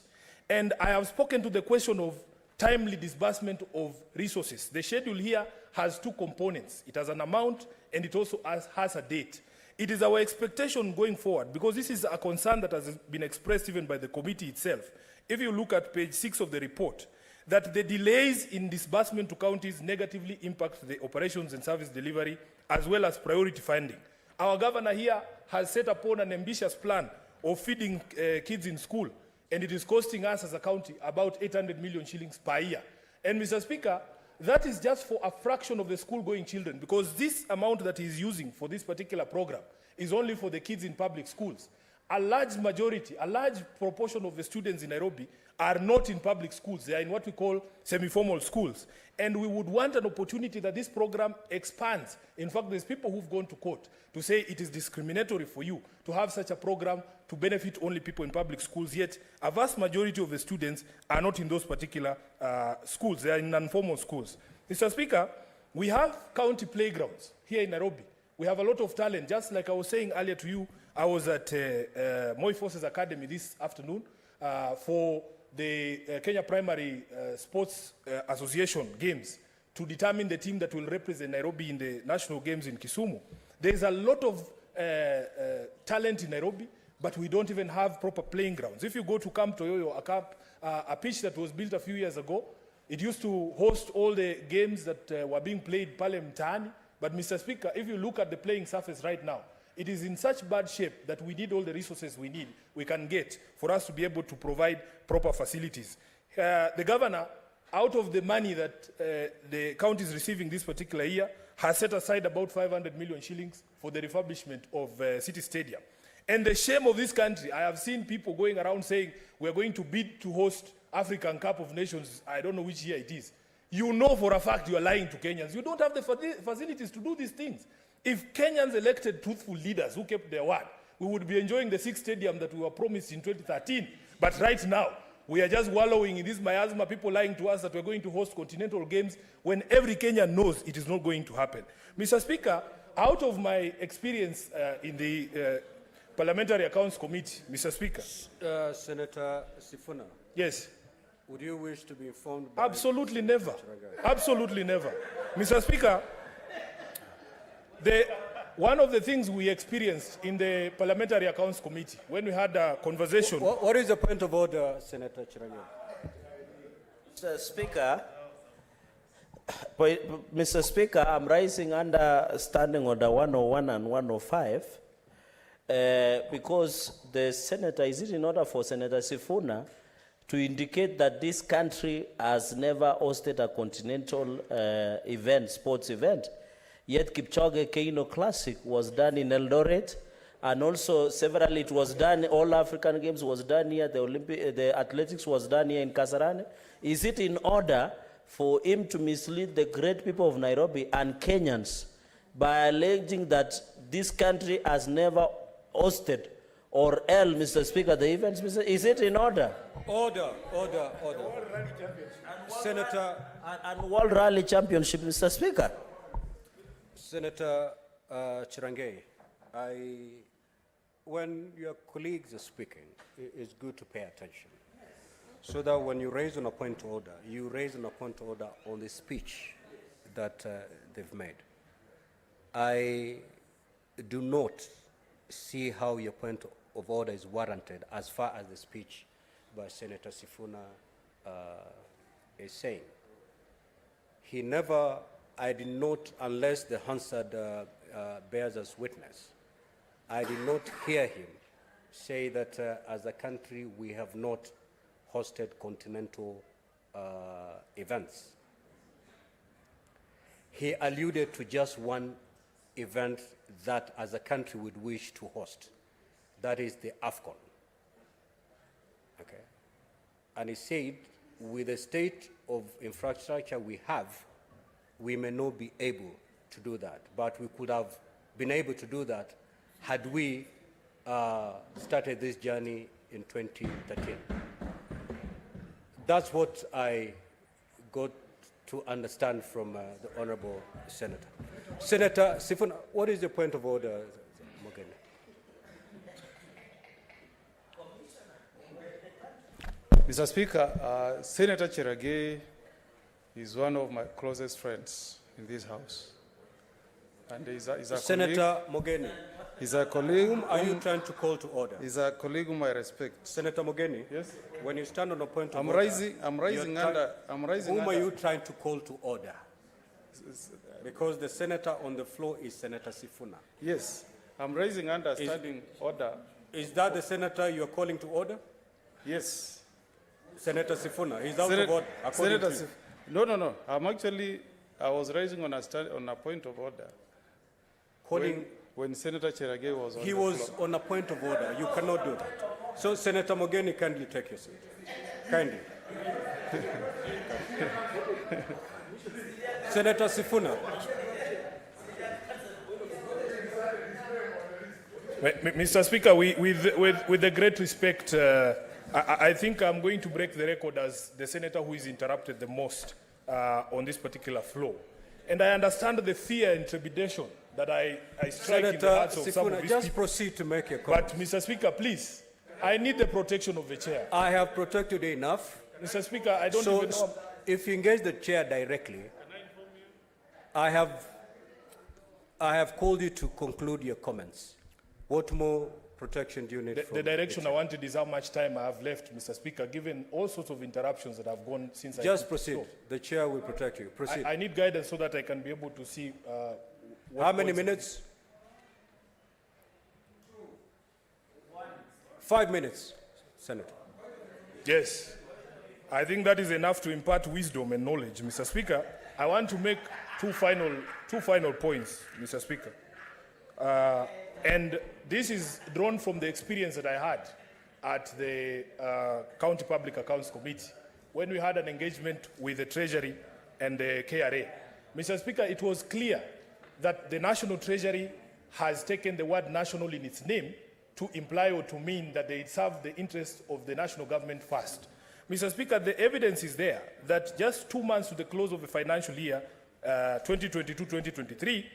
And I have spoken to the question of timely disbursement of resources. The schedule here has two components. It has an amount and it also has a date. It is our expectation going forward, because this is a concern that has been expressed even by the committee itself. If you look at page 6 of the report, that the delays in disbursement to counties negatively impact the operations and service delivery as well as priority funding. Our governor here has set upon an ambitious plan of feeding kids in school, and it is costing us as a county about 800 million shillings per year. And Mr. Speaker, that is just for a fraction of the school-going children, because this amount that he is using for this particular program is only for the kids in public schools. A large majority, a large proportion of the students in Nairobi are not in public schools. They are in what we call semi-formal schools. And we would want an opportunity that this program expands. In fact, there's people who've gone to court to say it is discriminatory for you to have such a program to benefit only people in public schools, yet a vast majority of the students are not in those particular schools. They are in non-formal schools. Mr. Speaker, we have county playgrounds here in Nairobi. We have a lot of talent. Just like I was saying earlier to you, I was at Moi Forces Academy this afternoon for the Kenya Primary Sports Association Games to determine the team that will represent Nairobi in the national games in Kisumu. There is a lot of talent in Nairobi, but we don't even have proper playing grounds. If you go to Camp Toyoyo, a pitch that was built a few years ago, it used to host all the games that were being played pale mtaani. But Mr. Speaker, if you look at the playing surface right now, it is in such bad shape that we need all the resources we can get for us to be able to provide proper facilities. The governor, out of the money that the county is receiving this particular year, has set aside about 500 million shillings for the refurbishment of City Stadium. And the shame of this country, I have seen people going around saying, we're going to bid to host African Cup of Nations, I don't know which year it is. You know for a fact you are lying to Kenyans. You don't have the facilities to do these things. If Kenyans elected truthful leaders who kept their word, we would be enjoying the 6th stadium that we were promised in 2013. But right now, we are just wallowing in this miasma, people lying to us that we're going to host continental games when every Kenyan knows it is not going to happen. Mr. Speaker, out of my experience in the Parliamentary Accounts Committee, Mr. Speaker. Senator Sifuna. Yes. Would you wish to be informed by... Absolutely never. Absolutely never. Mr. Speaker, one of the things we experienced in the Parliamentary Accounts Committee, when we had a conversation... What is the point of order, Senator Chiragio? Mr. Speaker, I'm rising under Standing Order 101 and 105 because the senator, is it in order for Senator Sifuna to indicate that this country has never hosted a continental event, sports event. Yet Kipchoge Keino Classic was done in Eldoret, and also several, it was done, all African Games was done here, the athletics was done here in Kasarani. Is it in order for him to mislead the great people of Nairobi and Kenyans by alleging that this country has never hosted or held, Mr. Speaker, the events? Is it in order? Order. Senator... And World Rally Championship, Mr. Speaker. Senator Chirangei, when your colleagues are speaking, it's good to pay attention. So that when you raise on a point of order, you raise on a point of order on the speech that they've made. I do not see how your point of order is warranted as far as the speech by Senator Sifuna is saying. He never, I did not, unless the Hansard bears as witness, I did not hear him say that as a country we have not hosted continental events. He alluded to just one event that as a country would wish to host. That is the AFCON. Okay. And he said, with the state of infrastructure we have, we may not be able to do that. But we could have been able to do that had we started this journey in 2013. That's what I got to understand from the Honorable Senator. Senator Sifuna, what is the point of order, Morgan? Mr. Speaker, Senator Cheragay is one of my closest friends in this House. And he's a Senator Mogeni. He's a colleague. Whom are you trying to call to order? He's a colleague whom I respect. Senator Mogeni? Yes. When you stand on a point of I'm order, rising under. whom are you trying to call to order? Because the senator on the floor is Senator Sifuna. Yes. I'm rising under standing order. Is that the senator you're calling to order? Yes. Senator Sifuna. He's out of order. according to you. No. I was rising on a point of order. Calling when Senator Cherage was on He the was floor. on a point of order. You cannot do that. So, Senator Mogeni, kindly take your seat. Kindly. Senator Sifuna. Mr. Speaker, with the great respect, I think I'm going to break the record as the senator who is interrupted the most on this particular floor. And I understand the fear and trepidation that I strike in the Senator hearts of some of Sifuna, these just people. proceed to make your comment. But, Mr. Speaker, please, I need the protection of the chair. I have protected you enough. Mr. Speaker, I don't So, even know. if you engage the chair directly, I have called you to conclude your comments. What more protection do you need from The direction I wanted is how much time I have left, Mr. Speaker, given all sorts of interruptions that have gone since I Just took the proceed. floor. The chair will protect you. Proceed. I need guidance so that I can be able to see what How many points- minutes? 5 minutes, Senator. Yes. I think that is enough to impart wisdom and knowledge, Mr. Speaker. I want to make two final points, Mr. Speaker. And this is drawn from the experience that I had at the County Public Accounts Committee when we had an engagement with the Treasury and the KRA. Mr. Speaker, it was clear that the National Treasury has taken the word national in its name to imply or to mean that they serve the interests of the national government first. Mr. Speaker, the evidence is there that just 2 months to the close of the financial year 2022-2023,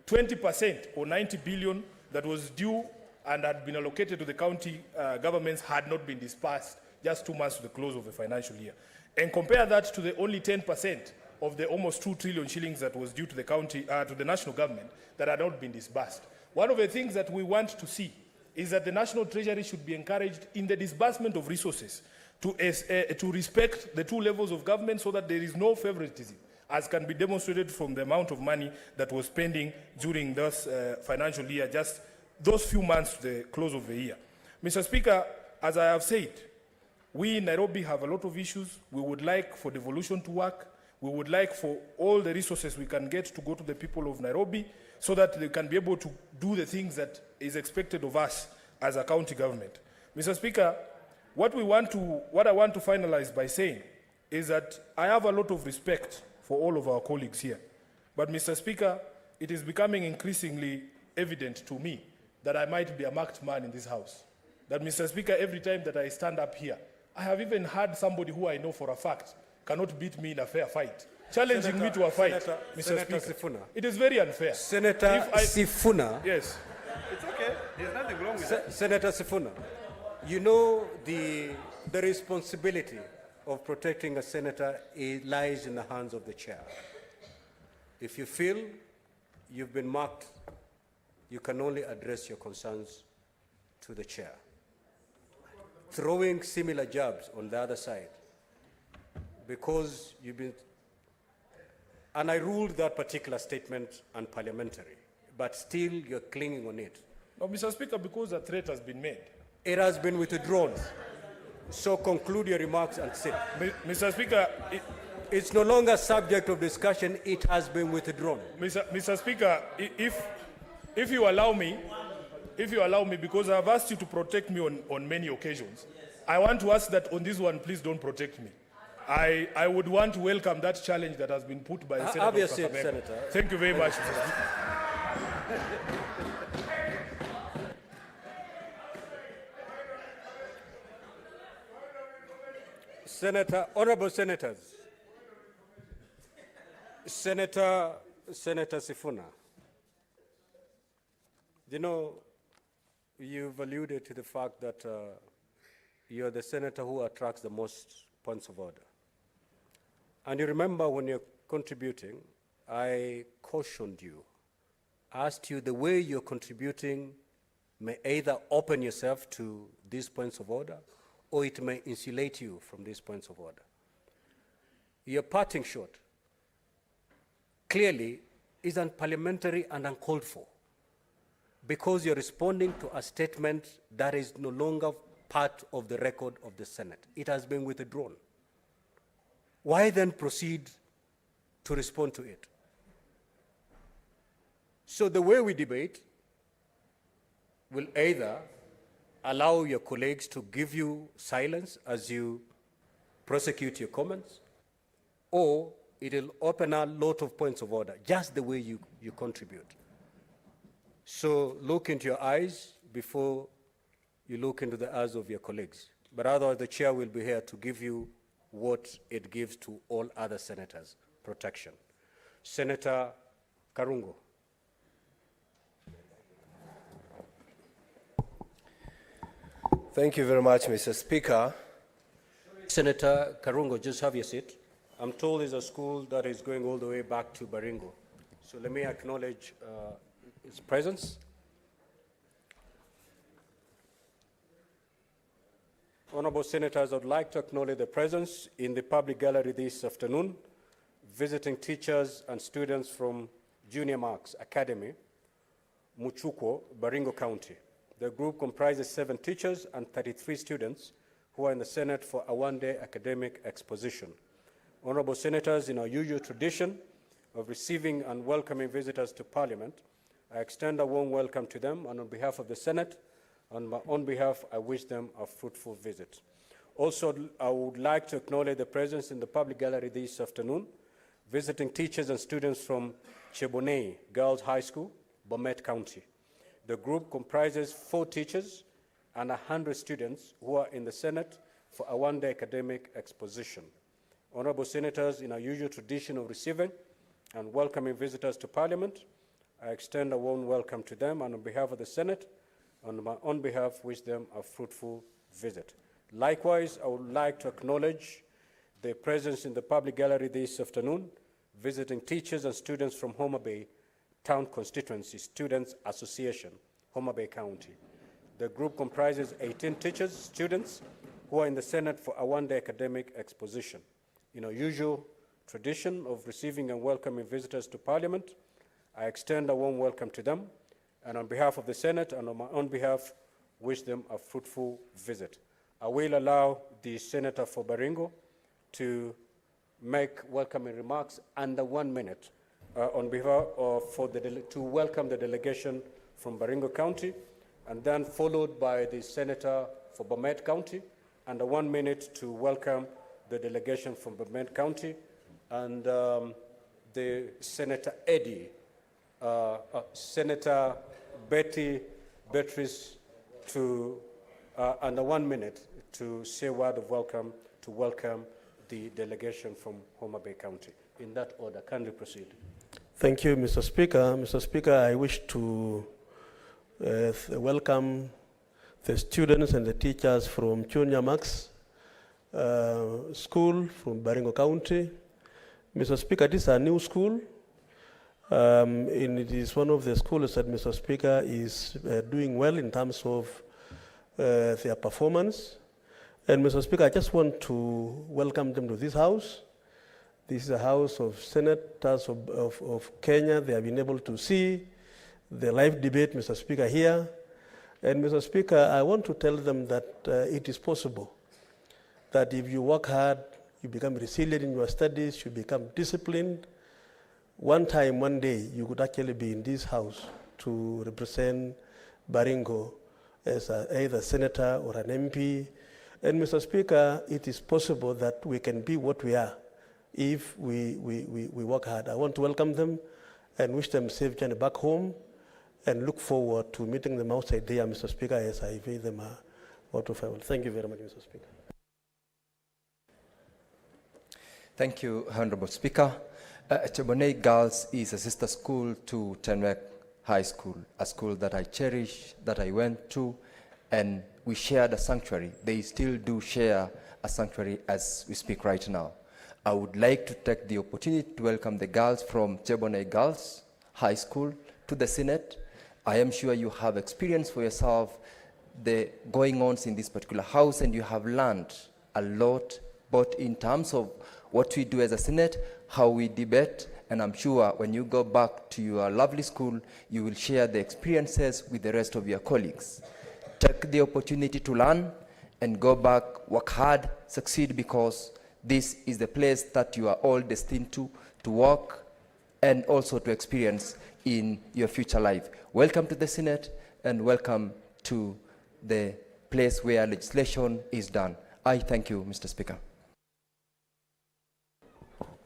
20% or 90 billion that was due and had been allocated to the county governments had not been dispersed just 2 months to the close of the financial year. And compare that to the only 10% of the almost 2 trillion shillings that was due to the county, to the national government that had not been disbursed. One of the things that we want to see is that the National Treasury should be encouraged in the disbursement of resources to respect the two levels of government so that there is no favoritism, as can be demonstrated from the amount of money that was spending during this financial year, just those few months to the close of the year. Mr. Speaker, as I have said, we in Nairobi have a lot of issues. We would like for devolution to work. We would like for all the resources we can get to go to the people of Nairobi so that they can be able to do the things that is expected of us as a county government. Mr. Speaker, what I want to finalize by saying is that I have a lot of respect for all of our colleagues here. But, Mr. Speaker, it is becoming increasingly evident to me that I might be a marked man in this House. That, Mr. Speaker, every time that I stand up here, I have even had somebody who I know for a fact cannot beat me in a fair fight, challenging me to a fight, Mr. Senator Speaker. Sifuna. It is very unfair. Senator If I- Sifuna. Yes. It's okay. There's nothing wrong with that. Senator Sifuna, you know the responsibility of protecting a senator lies in the hands of the chair. If you feel you've been marked, you can only address your concerns to the chair. Throwing similar jabs on the other side, because you've been, and I ruled that particular statement unparliamentary, but still you're clinging on it. No, Mr. Speaker, because a threat has been made. It has been withdrawn. So conclude your remarks and sit. Mr. Speaker, It's no longer subject of discussion. It has been withdrawn. Mr. Speaker, if you allow me, because I've asked you to protect me on many occasions, I want to ask that on this one, please don't protect me. I would want to welcome that challenge that has been put by the Senator. Have your of seat, Kakamega. Senator. Thank you very much, Mr. Speaker. Honorable senators, Senator Sifuna, you know, you've alluded to the fact that you're the senator who attracts the most points of order. And you remember when you're contributing, I cautioned you, asked you the way you're contributing may either open yourself to these points of order or it may insulate you from these points of order. Your parting shot clearly is unparliamentary and uncalled for because you're responding to a statement that is no longer part of the record of the Senate. It has been withdrawn. Why then proceed to respond to it? So the way we debate will either allow your colleagues to give you silence as you prosecute your comments, or it will open a lot of points of order, just the way you contribute. So look into your eyes before you look into the eyes of your colleagues. But otherwise, the chair will be here to give you what it gives to all other senators, protection. Senator Karungo. Thank you very much, Mr. Speaker. Senator Karungo, just have your seat. I'm told there's a school that is going all the way back to Baringo. So let me acknowledge his presence. Honorable Senators, I would like to acknowledge the presence in the public gallery this afternoon, visiting teachers and students from Junior Marks Academy, Muchukwo, Baringo County. The group comprises 7 teachers and 33 students who are in the Senate for a one-day academic exposition. Honorable Senators, in our usual tradition of receiving and welcoming visitors to Parliament, I extend a warm welcome to them, and on behalf of the Senate, on my own behalf, I wish them a fruitful visit. Also, I would like to acknowledge the presence in the public gallery this afternoon, visiting teachers and students from Chebonei Girls High School, Bomet County. The group comprises 4 teachers and 100 students who are in the Senate for a one-day academic exposition. Honorable Senators, in our usual tradition of receiving and welcoming visitors to Parliament, I extend a warm welcome to them, and on behalf of the Senate, on my own behalf, wish them a fruitful visit. Likewise, I would like to acknowledge the presence in the public gallery this afternoon, visiting teachers and students from Homa Bay Town Constituency Students Association, Homa Bay County. The group comprises 18 teachers, students, who are in the Senate for a one-day academic exposition. In our usual tradition of receiving and welcoming visitors to Parliament, I extend a warm welcome to them, and on behalf of the Senate and on my own behalf, wish them a fruitful visit. I will allow the Senator for Baringo to make welcoming remarks under 1 minute on behalf of, to welcome the delegation from Baringo County, and then followed by the Senator for Bomet County, and 1 minute to welcome the delegation from Bomet County, and the Senator Eddie, Senator Betty Beatrice to, under 1 minute to say a word of welcome, to welcome the delegation from Homa Bay County. In that order, kindly proceed. Thank you, Mr. Speaker. Mr. Speaker, I wish to welcome the students and the teachers from Junior Max School from Baringo County. Mr. Speaker, this is a new school. And it is one of the schools that, Mr. Speaker, is doing well in terms of their performance. And Mr. Speaker, I just want to welcome them to this house. This is a house of senators of Kenya. They have been able to see the live debate, Mr. Speaker, here. And Mr. Speaker, I want to tell them that it is possible that if you work hard, you become resilient in your studies, you become disciplined. One day, you could actually be in this house to represent Baringo as either a senator or an MP. And Mr. Speaker, it is possible that we can be what we are if we work hard. I want to welcome them and wish them safe journey back home, and look forward to meeting them outside there, Mr. Speaker, as I pay them a vote of farewell. Thank you very much, Mr. Speaker. Thank you, Honorable Speaker. Chebonei Girls is a sister school to Tenwek High School, a school that I cherish, that I went to, and we shared a sanctuary. They still do share a sanctuary as we speak right now. I would like to take the opportunity to welcome the girls from Chebonei Girls High School to the Senate. I am sure you have experienced for yourself the going-ons in this particular house, and you have learned a lot, both in terms of what we do as a Senate, how we debate, and I'm sure when you go back to your lovely school, you will share the experiences with the rest of your colleagues. Take the opportunity to learn and go back, work hard, succeed, because this is the place that you are all destined to work and also to experience in your future life. Welcome to the Senate. and welcome to the place where legislation is done. I thank you, Mr. Speaker.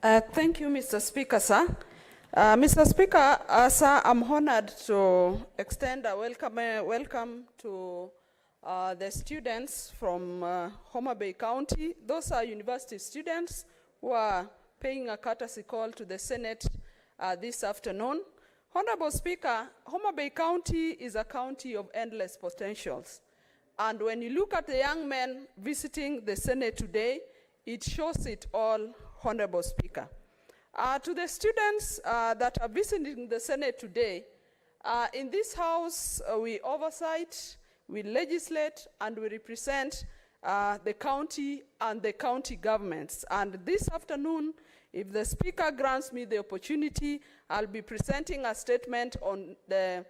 Thank you, Mr. Speaker, sir. Mr. Speaker, sir, I'm honored to extend a welcome to the students from Homa Bay County. Those are university students who are paying a courtesy call to the Senate this afternoon. Honorable Speaker, Homa Bay County is a county of endless potentials. And when you look at the young men visiting the Senate today, it shows it all, Honorable Speaker. To the students that are visiting the Senate today, in this house, we oversight, we legislate, and we represent the county and the county governments. And this afternoon, if the Speaker grants me the opportunity, I'll be presenting a statement on the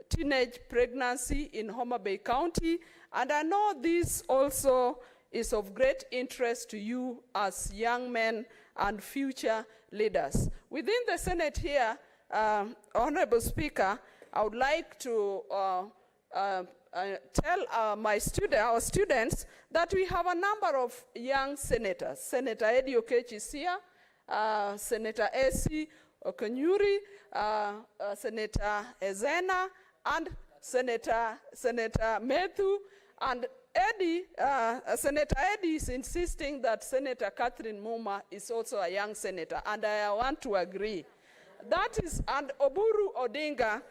teenage pregnancy in Homa Bay County. And I know this also is of great interest to you as young men and future leaders. Within the Senate here, Honorable Speaker, I would like to tell our students that we have a number of young senators. Senator Eddie Okech is here, Senator Esi Okanyuri, Senator Ezena, and Senator Methu, and Eddie, Senator Eddie is insisting that Senator Catherine Muma is also a young senator, and I want to agree. That is, and Oburu Odinga,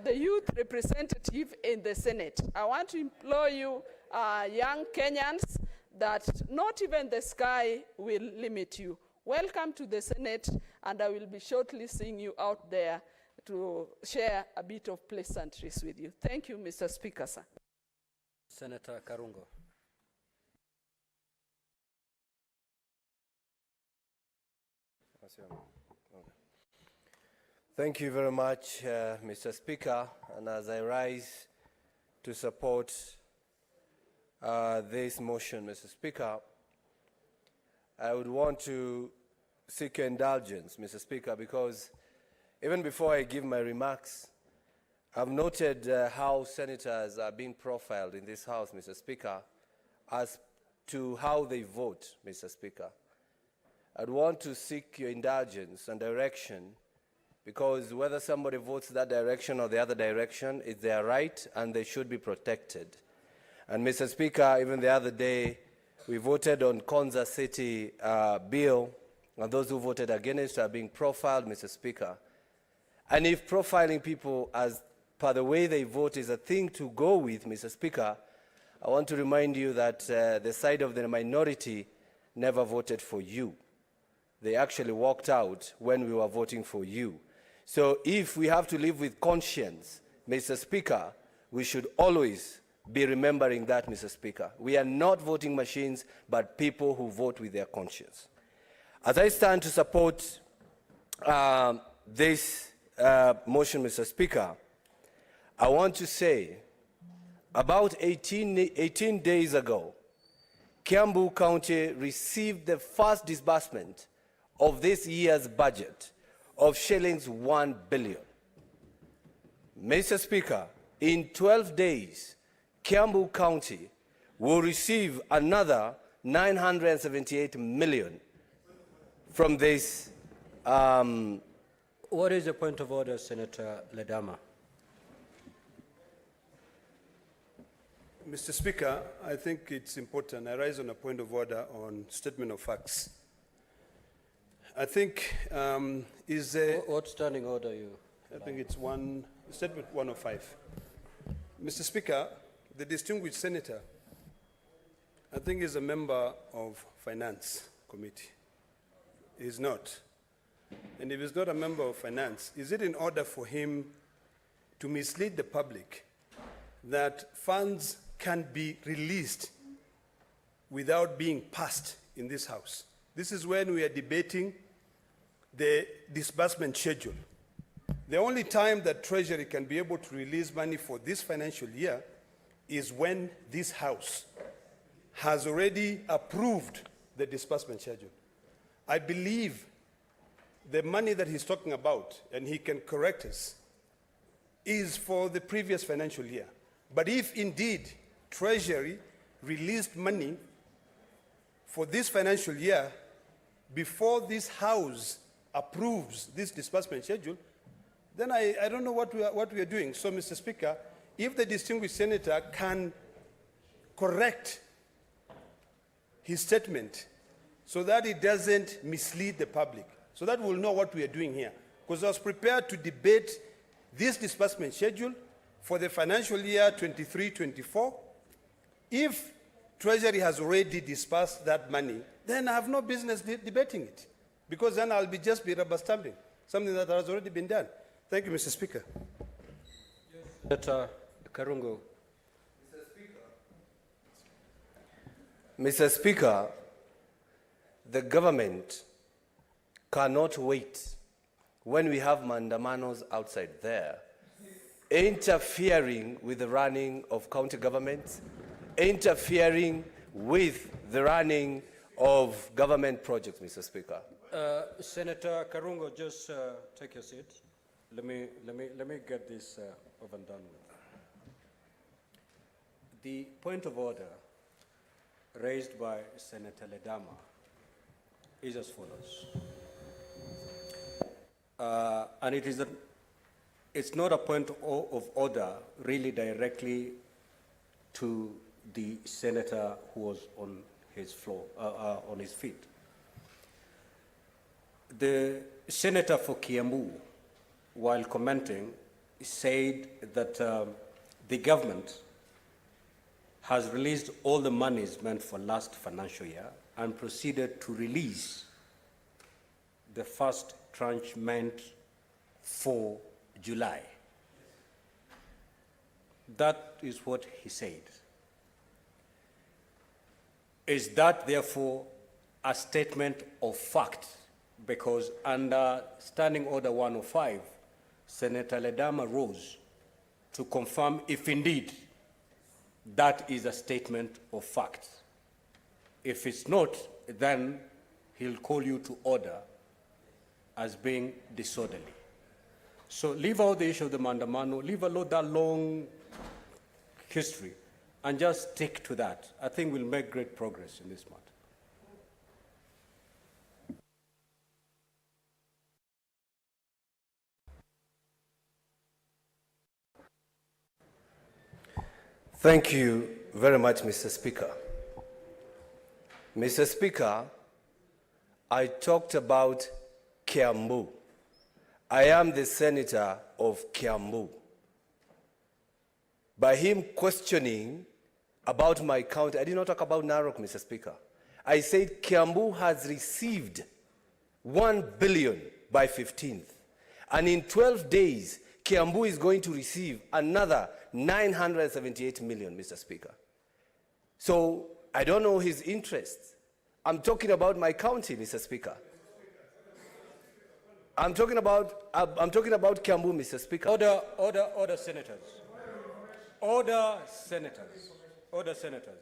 the youth representative in the Senate. I want to implore you, young Kenyans, that not even the sky will limit you. Welcome to the Senate, and I will be shortly seeing you out there to share a bit of pleasantries with you. Thank you, Mr. Speaker, sir. Senator Karungo. Thank you very much, Mr. Speaker. And as I rise to support this motion, Mr. Speaker, I would want to seek your indulgence, Mr. Speaker, because even before I give my remarks, I've noted how senators are being profiled in this House, Mr. Speaker, as to how they vote, Mr. Speaker. I'd want to seek your indulgence and direction, because whether somebody votes that direction or the other direction, it's their right and they should be protected. And Mr. Speaker, even the other day, we voted on Konza City bill, and those who voted against are being profiled, Mr. Speaker. And if profiling people as per the way they vote is a thing to go with, Mr. Speaker, I want to remind you that the side of the minority never voted for you. They actually walked out when we were voting for you. So if we have to live with conscience, Mr. Speaker, we should always be remembering that, Mr. Speaker. We are not voting machines, but people who vote with their conscience. As I stand to support this motion, Mr. Speaker, I want to say about 18 days ago, Kiambu County received the first disbursement of this year's budget of shillings 1 billion. Mr. Speaker, in 12 days, Kiambu County will receive another 978 million from this. What is the point of order, Senator Ledama? Mr. Speaker, I think it's important. I rise on a point of order on statement of facts. I think what standing order you? I think it's statement 105. Mr. Speaker, the distinguished senator, I think is a member of Finance Committee. He's not. And if he's not a member of Finance, is it in order for him to mislead the public that funds can be released without being passed in this House? This is when we are debating the disbursement schedule. The only time that Treasury can be able to release money for this financial year is when this House has already approved the disbursement schedule. I believe the money that he's talking about, and he can correct us, is for the previous financial year. But if indeed Treasury released money for this financial year before this House approves this disbursement schedule, then I don't know what we are doing. So, Mr. Speaker, if the distinguished senator can correct his statement so that it doesn't mislead the public, so that we'll know what we are doing here. Because I was prepared to debate this disbursement schedule for the financial year 23-24. If Treasury has already disbursed that money, then I have no business debating it, because then I'll just be rubber stamping something that has already been done. Thank you, Mr. Speaker. Senator Karungo. Mr. Speaker, the government cannot wait when we have mandamanos outside there, interfering with the running of county governments, interfering with the running of government projects, Mr. Speaker. Senator Karungo, just take your seat. Let me get this over and done with. The point of order raised by Senator Ledama is as follows. And it's not a point of order really directly to the senator who was on his floor, on his feet. The senator for Kiambu, while commenting, said that the government has released all the monies meant for last financial year and proceeded to release the first tranche meant for July. That is what he said. Is that therefore a statement of fact? Because under Standing Order 105, Senator Ledama rose to confirm if indeed that is a statement of fact. If it's not, then he'll call you to order as being disorderly. So leave out the issue of the mandamano, leave alone that long history, and just stick to that. I think we'll make great progress in this matter. Thank you very much, Mr. Speaker. Mr. Speaker, I talked about Kiambu. I am the senator of Kiambu. By him questioning about my county, I did not talk about Narok, Mr. Speaker. I said Kiambu has received 1 billion by 15th. And in 12 days, Kiambu is going to receive another 978 million, Mr. Speaker. So I don't know his interests. I'm talking about my county, Mr. Speaker. I'm talking about Kiambu, Mr. Speaker. Order, senators. Order, senators. Order, senators.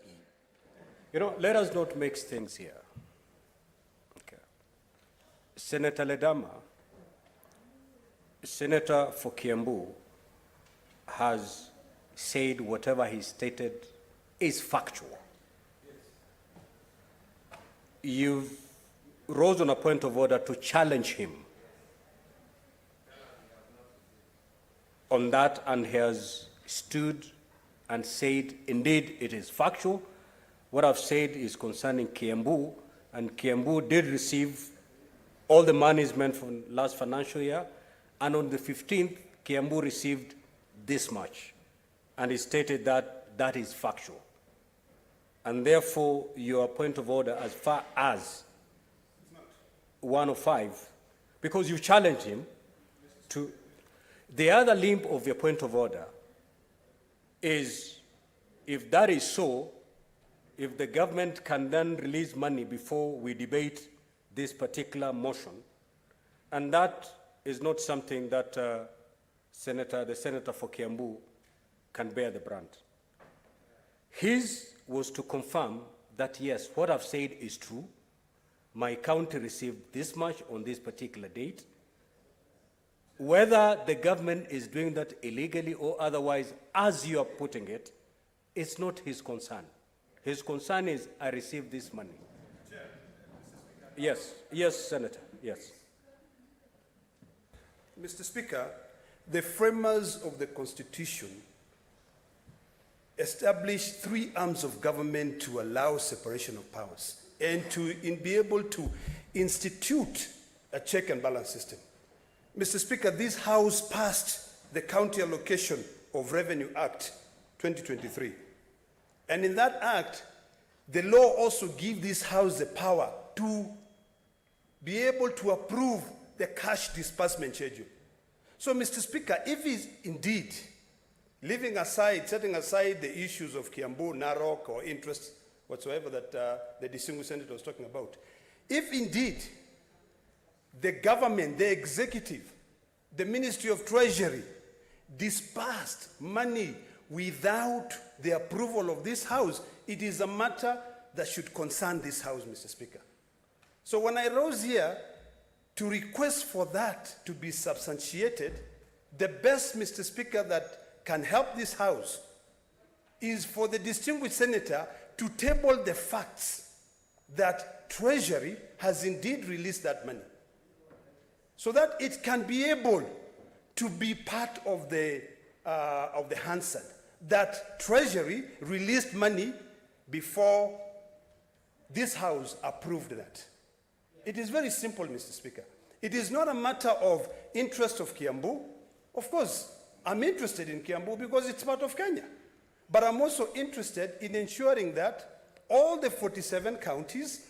You know, let us not mix things here. Okay. Senator Ledama, senator for Kiambu, has said whatever he stated is factual. You rose on a point of order to challenge him on that, and he has stood and said, indeed, it is factual. What I've said is concerning Kiambu, and Kiambu did receive all the monies meant for last financial year, and on the 15th, Kiambu received this much. And he stated that that is factual. And therefore, your point of order as far as 105, because you challenged him to, the other limb of your point of order is, if that is so, if the government can then release money before we debate this particular motion, and that is not something that the senator for Kiambu can bear the brunt. His was to confirm that, yes, what I've said is true. My county received this much on this particular date. Whether the government is doing that illegally or otherwise, as you are putting it, it's not his concern. His concern is, I received this money. Yes, yes, Senator, yes. Mr. Speaker, the framers of the Constitution established 3 arms of government to allow separation of powers and to be able to institute a check and balance system. Mr. Speaker, this House passed the County Allocation of Revenue Act 2023. And in that act, the law also gives this House the power to be able to approve the cash disbursement schedule. So, Mr. Speaker, if he's indeed setting aside the issues of Kiambu, Narok, or interest whatsoever that the distinguished senator was talking about, if indeed the government, the executive, the Ministry of Treasury disbursed money without the approval of this House, it is a matter that should concern this House, Mr. Speaker. So when I rose here to request for that to be substantiated, the best, Mr. Speaker, that can help this House is for the distinguished senator to table the facts that Treasury has indeed released that money, so that it can be able to be part of the Hansard, that Treasury released money before this House approved that. It is very simple, Mr. Speaker. It is not a matter of interest of Kiambu. Of course, I'm interested in Kiambu because it's part of Kenya. But I'm also interested in ensuring that all the 47 counties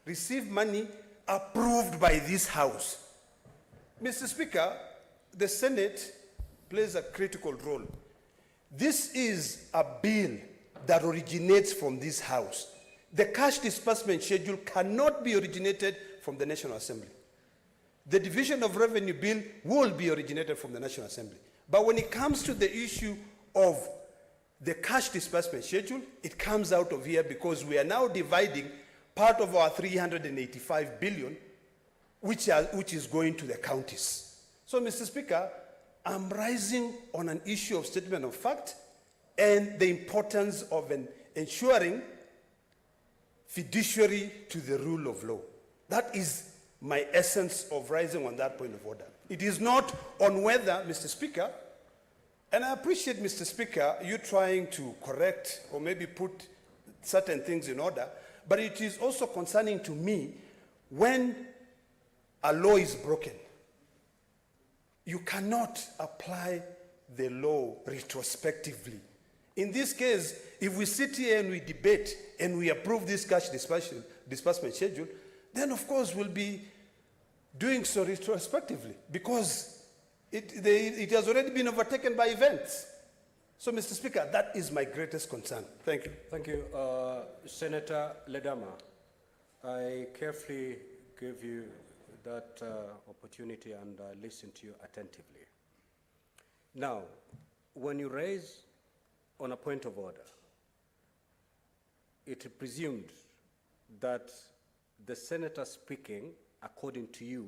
receive money approved by this House. Mr. Speaker, the Senate plays a critical role. This is a bill that originates from this House. The cash disbursement schedule cannot be originated from the National Assembly. The Division of Revenue Bill will be originated from the National Assembly. But when it comes to the issue of the cash disbursement schedule, it comes out of here because we are now dividing part of our 385 billion, which is going to the counties. So, Mr. Speaker, I'm rising on an issue of statement of fact and the importance of ensuring fiduciary to the rule of law. That is my essence of rising on that point of order. It is not on whether, Mr. Speaker, and I appreciate, Mr. Speaker, you trying to correct or maybe put certain things in order, but it is also concerning to me when a law is broken. You cannot apply the law retrospectively. In this case, if we sit here and we debate and we approve this cash disbursement schedule, then of course we'll be doing so retrospectively because it has already been overtaken by events. So, Mr. Speaker, that is my greatest concern. Thank you. Thank you. Senator Ledama, I carefully gave you that opportunity and listened to you attentively. Now, when you raise on a point of order, it is presumed that the senator speaking, according to you,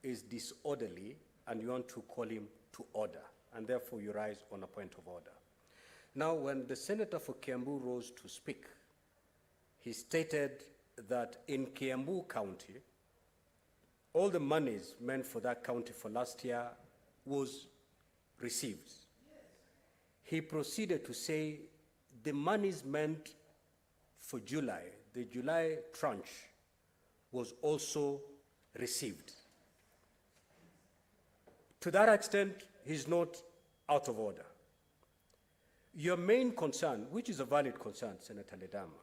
is disorderly and you want to call him to order, and therefore you rise on a point of order. Now, when the senator for Kiambu rose to speak, he stated that in Kiambu County, all the monies meant for that county for last year was received. He proceeded to say the monies meant for July, the July tranche, was also received. To that extent, he's not out of order. Your main concern, which is a valid concern, Senator Ledama,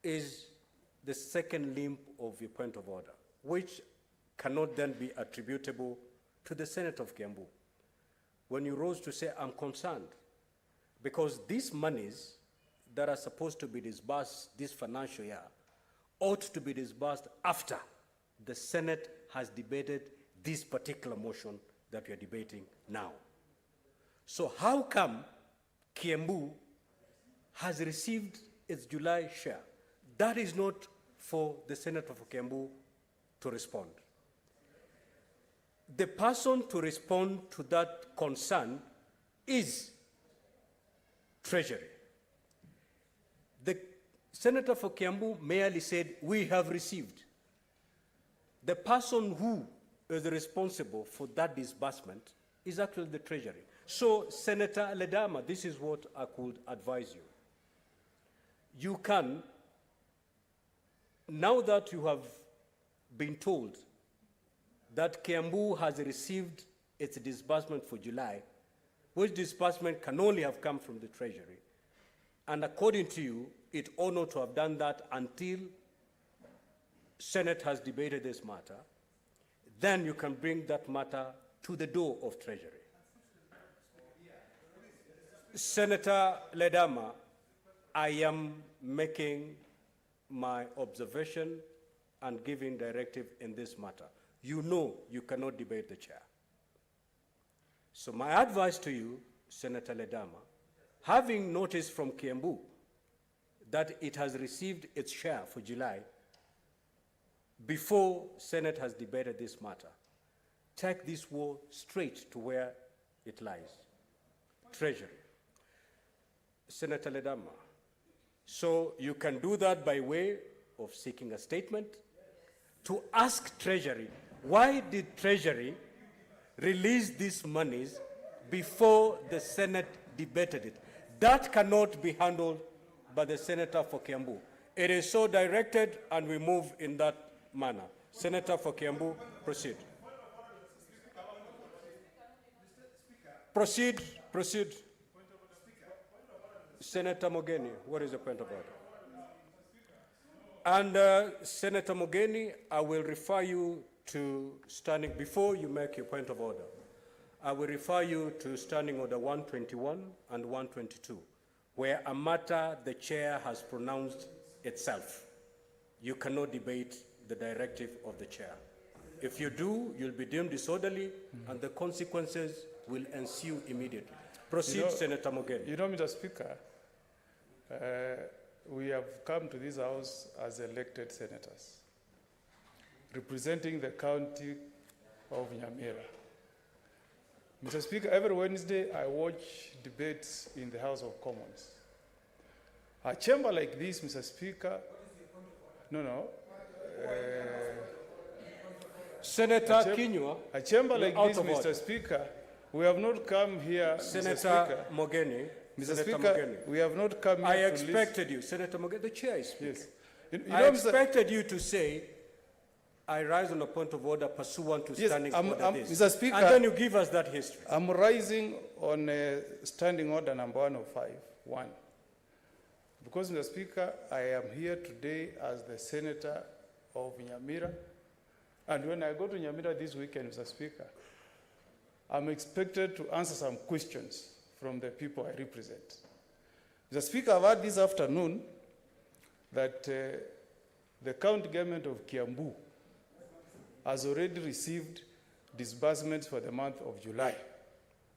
is the second limb of your point of order, which cannot then be attributable to the Senate of Kiambu. When you rose to say, I'm concerned, because these monies that are supposed to be disbursed this financial year ought to be disbursed after the Senate has debated this particular motion that we are debating now. So how come Kiambu has received its July share? That is not for the Senator of Kiambu to respond. the person to respond to that concern is Treasury. The Senator for Kiambu merely said, we have received. The person who is responsible for that disbursement is actually the Treasury. So, Senator Ledama, this is what I could advise you. You can, now that you have been told that Kiambu has received its disbursement for July, which disbursement can only have come from the Treasury, and according to you, it ought not to have done that until Senate has debated this matter, then you can bring that matter to the door of Treasury. Senator Ledama, I am making my observation and giving directive in this matter. You know you cannot debate the chair. So my advice to you, Senator Ledama, having noticed from Kiambu that it has received its share for July, before Senate has debated this matter, take this war straight to where it lies, Treasury. Senator Ledama, so you can do that by way of seeking a statement to ask Treasury, why did Treasury release these monies before the Senate debated it? That cannot be handled by the Senator for Kiambu. It is so directed, and we move in that manner. Senator for Kiambu, proceed. Proceed. Senator Mogeni, what is the point of order? And Senator Mogeni, I will refer you to standing, before you make your point of order, I will refer you to Standing Order 121 and 122, where a matter the chair has pronounced itself. You cannot debate the directive of the chair. If you do, you'll be deemed disorderly, and the consequences will ensue immediately. Proceed, Senator Mogeni. You know, Mr. Speaker, we have come to this House as elected senators, representing the county of Nyamira. Mr. Speaker, every Wednesday I watch debates in the House of Commons. A chamber like this, Mr. Speaker, Senator Kinyua, a chamber like this, Mr. order. Speaker, we have not come here, Senator Mr. Speaker. Mogeni, Mr. Senator Speaker, Mogeni. we have not come here I to expected you, Senator Mogeni, the chair is speaking. Yes. You I know, Mr. expected you to say, I rise on a point of order pursuant to Yes, standing I'm- order I'm- this. Mr. Speaker, and then you give us that history. I'm rising on standing order number 105.1. Because, Mr. Speaker, I am here today as the senator of Nyamira. And when I go to Nyamira this weekend, Mr. Speaker, I'm expected to answer some questions from the people I represent. Mr. Speaker, I've heard this afternoon that the county government of Kiambu has already received disbursements for the month of July.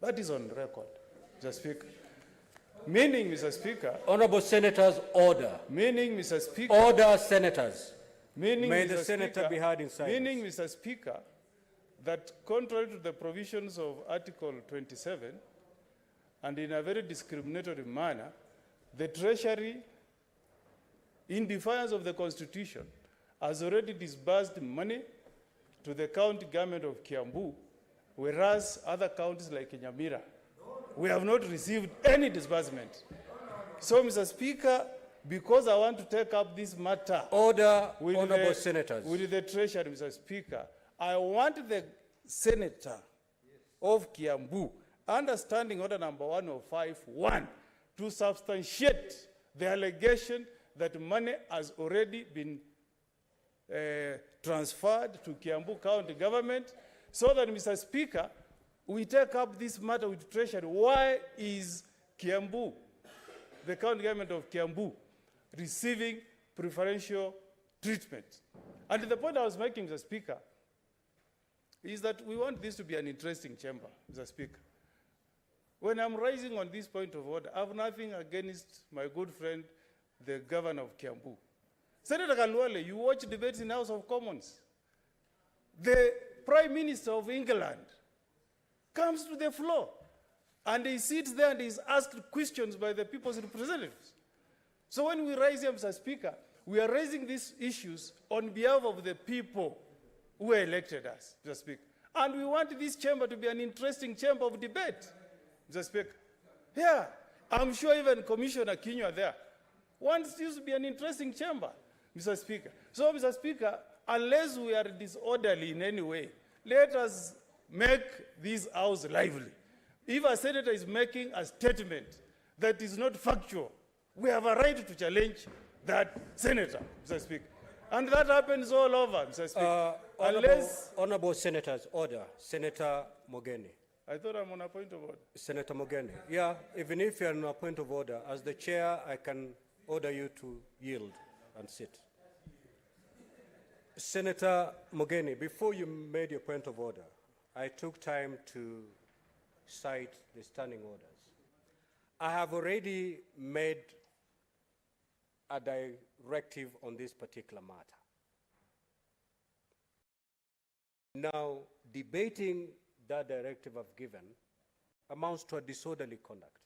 That is on record, Mr. Speaker. Meaning, Mr. Speaker. Honorable Senators, order. Meaning, Mr. Speaker. Order, Senators. Meaning, May Mr. the Senator Speaker, be heard in silence. Meaning, Mr. Speaker, that contrary to the provisions of Article 27, and in a very discriminatory manner, the Treasury, in defiance of the Constitution, has already disbursed money to the county government of Kiambu, whereas other counties like Nyamira, we have not received any disbursement. So, Mr. Speaker, because I want to take up this matter Order, with Honorable Senators. with the Treasury, Mr. Speaker, I want the Senator of Kiambu, understanding order number 105.1, to substantiate the allegation that money has already been transferred to Kiambu County government, so that, Mr. Speaker, we take up this matter with Treasury. Why is Kiambu, the county government of Kiambu, receiving preferential treatment? And the point I was making, Mr. Speaker, is that we want this to be an interesting chamber, Mr. Speaker. When I'm rising on this point of order, I have nothing against my good friend, the governor of Kiambu. Senator Kalwale, you watch debates in the House of Commons. The Prime Minister of England comes to the floor and he sits there and is asked questions by the people's representatives. So when we raise here, Mr. Speaker, we are raising these issues on behalf of the people who elected us, Mr. Speaker. And we want this chamber to be an interesting chamber of debate, Mr. Speaker. Yeah, I'm sure even Commissioner Kinyua there wants this to be an interesting chamber, Mr. Speaker. So, Mr. Speaker, unless we are disorderly in any way, let us make this house lively. If a senator is making a statement that is not factual, we have a right to challenge that senator, Mr. Speaker. And that happens all over, Mr. Speaker. Honorable Senators, order. Senator Mogeni. I thought I'm on a point of order. Senator Mogeni. Yeah, even if you're on a point of order, as the chair, I can order you to yield and sit. Senator Mogeni, before you made your point of order, I took time to cite the standing orders. I have already made a directive on this particular matter. Now, debating that directive I've given amounts to a disorderly conduct.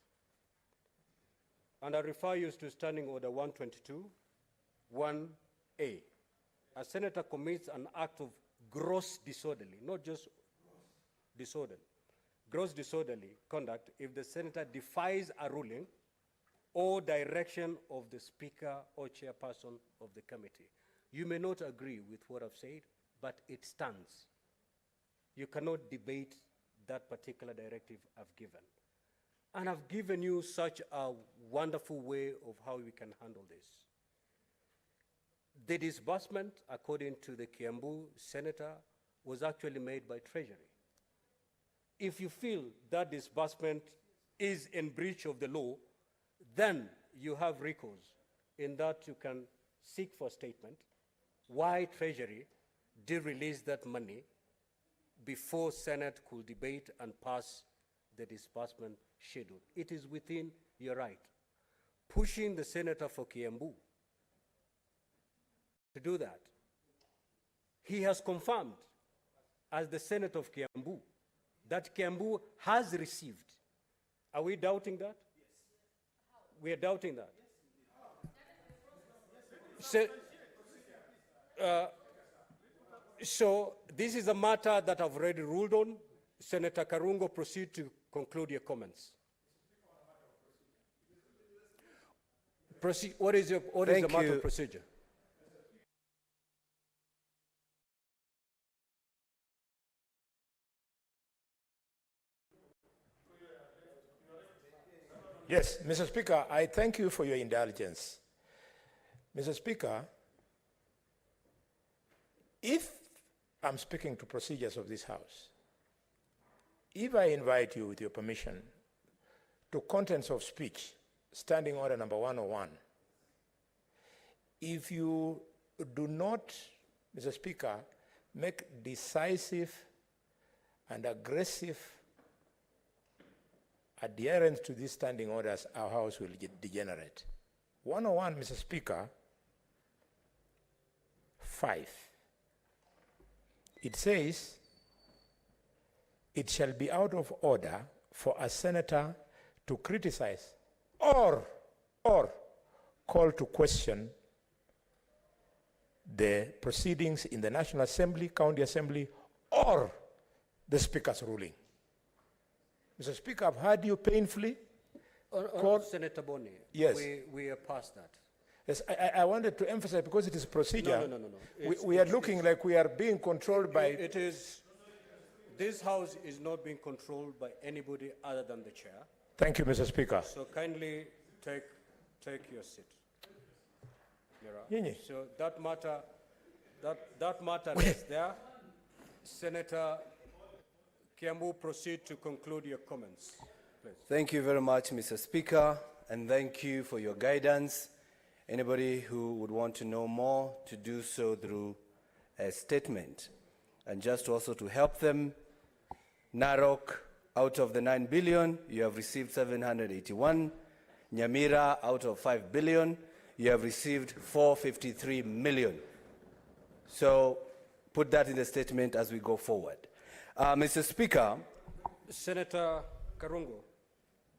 And I refer you to Standing Order 122, 1A. A senator commits an act of gross disorderly, not just disorderly, gross disorderly conduct if the senator defies a ruling or direction of the speaker or chairperson of the committee. You may not agree with what I've said, but it stands. You cannot debate that particular directive I've given. And I've given you such a wonderful way of how we can handle this. The disbursement, according to the Kiambu senator, was actually made by Treasury. If you feel that disbursement is in breach of the law, then you have recourse in that you can seek for a statement why Treasury did release that money before Senate could debate and pass the disbursement schedule. It is within your right. Pushing the senator for Kiambu to do that. He has confirmed as the senator of Kiambu that Kiambu has received. Are we doubting that? Yes. We are doubting that. Yes. So this is a matter that I've already ruled on. Senator Karungo, proceed to conclude your comments. Proceed. What is the matter of procedure? Yes, Mr. Speaker, I thank you for your indulgence. Mr. Speaker, if I'm speaking to procedures of this House, if I invite you, with your permission, to contents of speech, Standing Order number 101, if you do not, Mr. Speaker, make decisive and aggressive adherence to these standing orders, our House will degenerate. 101, Mr. Speaker, 5. It says, it shall be out of order for a senator to criticize or call to question the proceedings in the National Assembly, County Assembly, or the Speaker's ruling. Mr. Speaker, I've heard you painfully. Senator Boni, yes. We are past that. Yes, I wanted to emphasize, because it is procedure. No. We are looking like we are being controlled by... It is, this House is not being controlled by anybody other than the chair. Thank you, Mr. Speaker. So kindly take your seat. Nyinyi. So that matter is there. Senator Kiambu, proceed to conclude your comments, please. Thank you very much, Mr. Speaker, and thank you for your guidance. Anybody who would want to know more, to do so through a statement. And just also to help them, Narok, out of the 9 billion, you have received 781. Nyamira, out of 5 billion, you have received 453 million. So put that in the statement as we go forward. Mr. Speaker, Senator Karungo,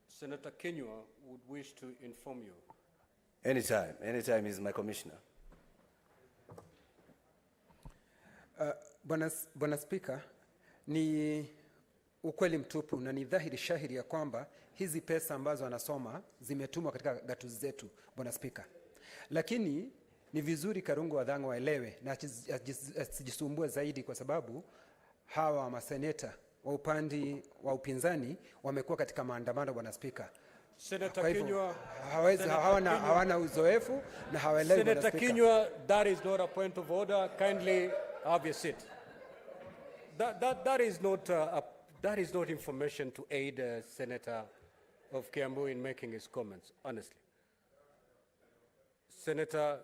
Senator Kenywa would wish to inform you. anytime is my commissioner. Bwana Spika, ni ukweli mtupu na ni dhahiri shahiri ya kwamba hizi pesa ambazo anasoma zimetumwa katika gatuzi zetu, Bwana Spika. Lakini ni vizuri Karungo Wadhanga waelewe na asijisumbue zaidi, kwa sababu hawa maseneta wa upande wa upinzani wamekuwa katika maandamano, Bwana Spika. Senator Kenywa, hawana uzoefu na hawaelewi, Bwana Senator Spika. Kenywa, that is not a point of order. Kindly have your seat. That is not information to aid Senator of Kiambu in making his comments, honestly. Senator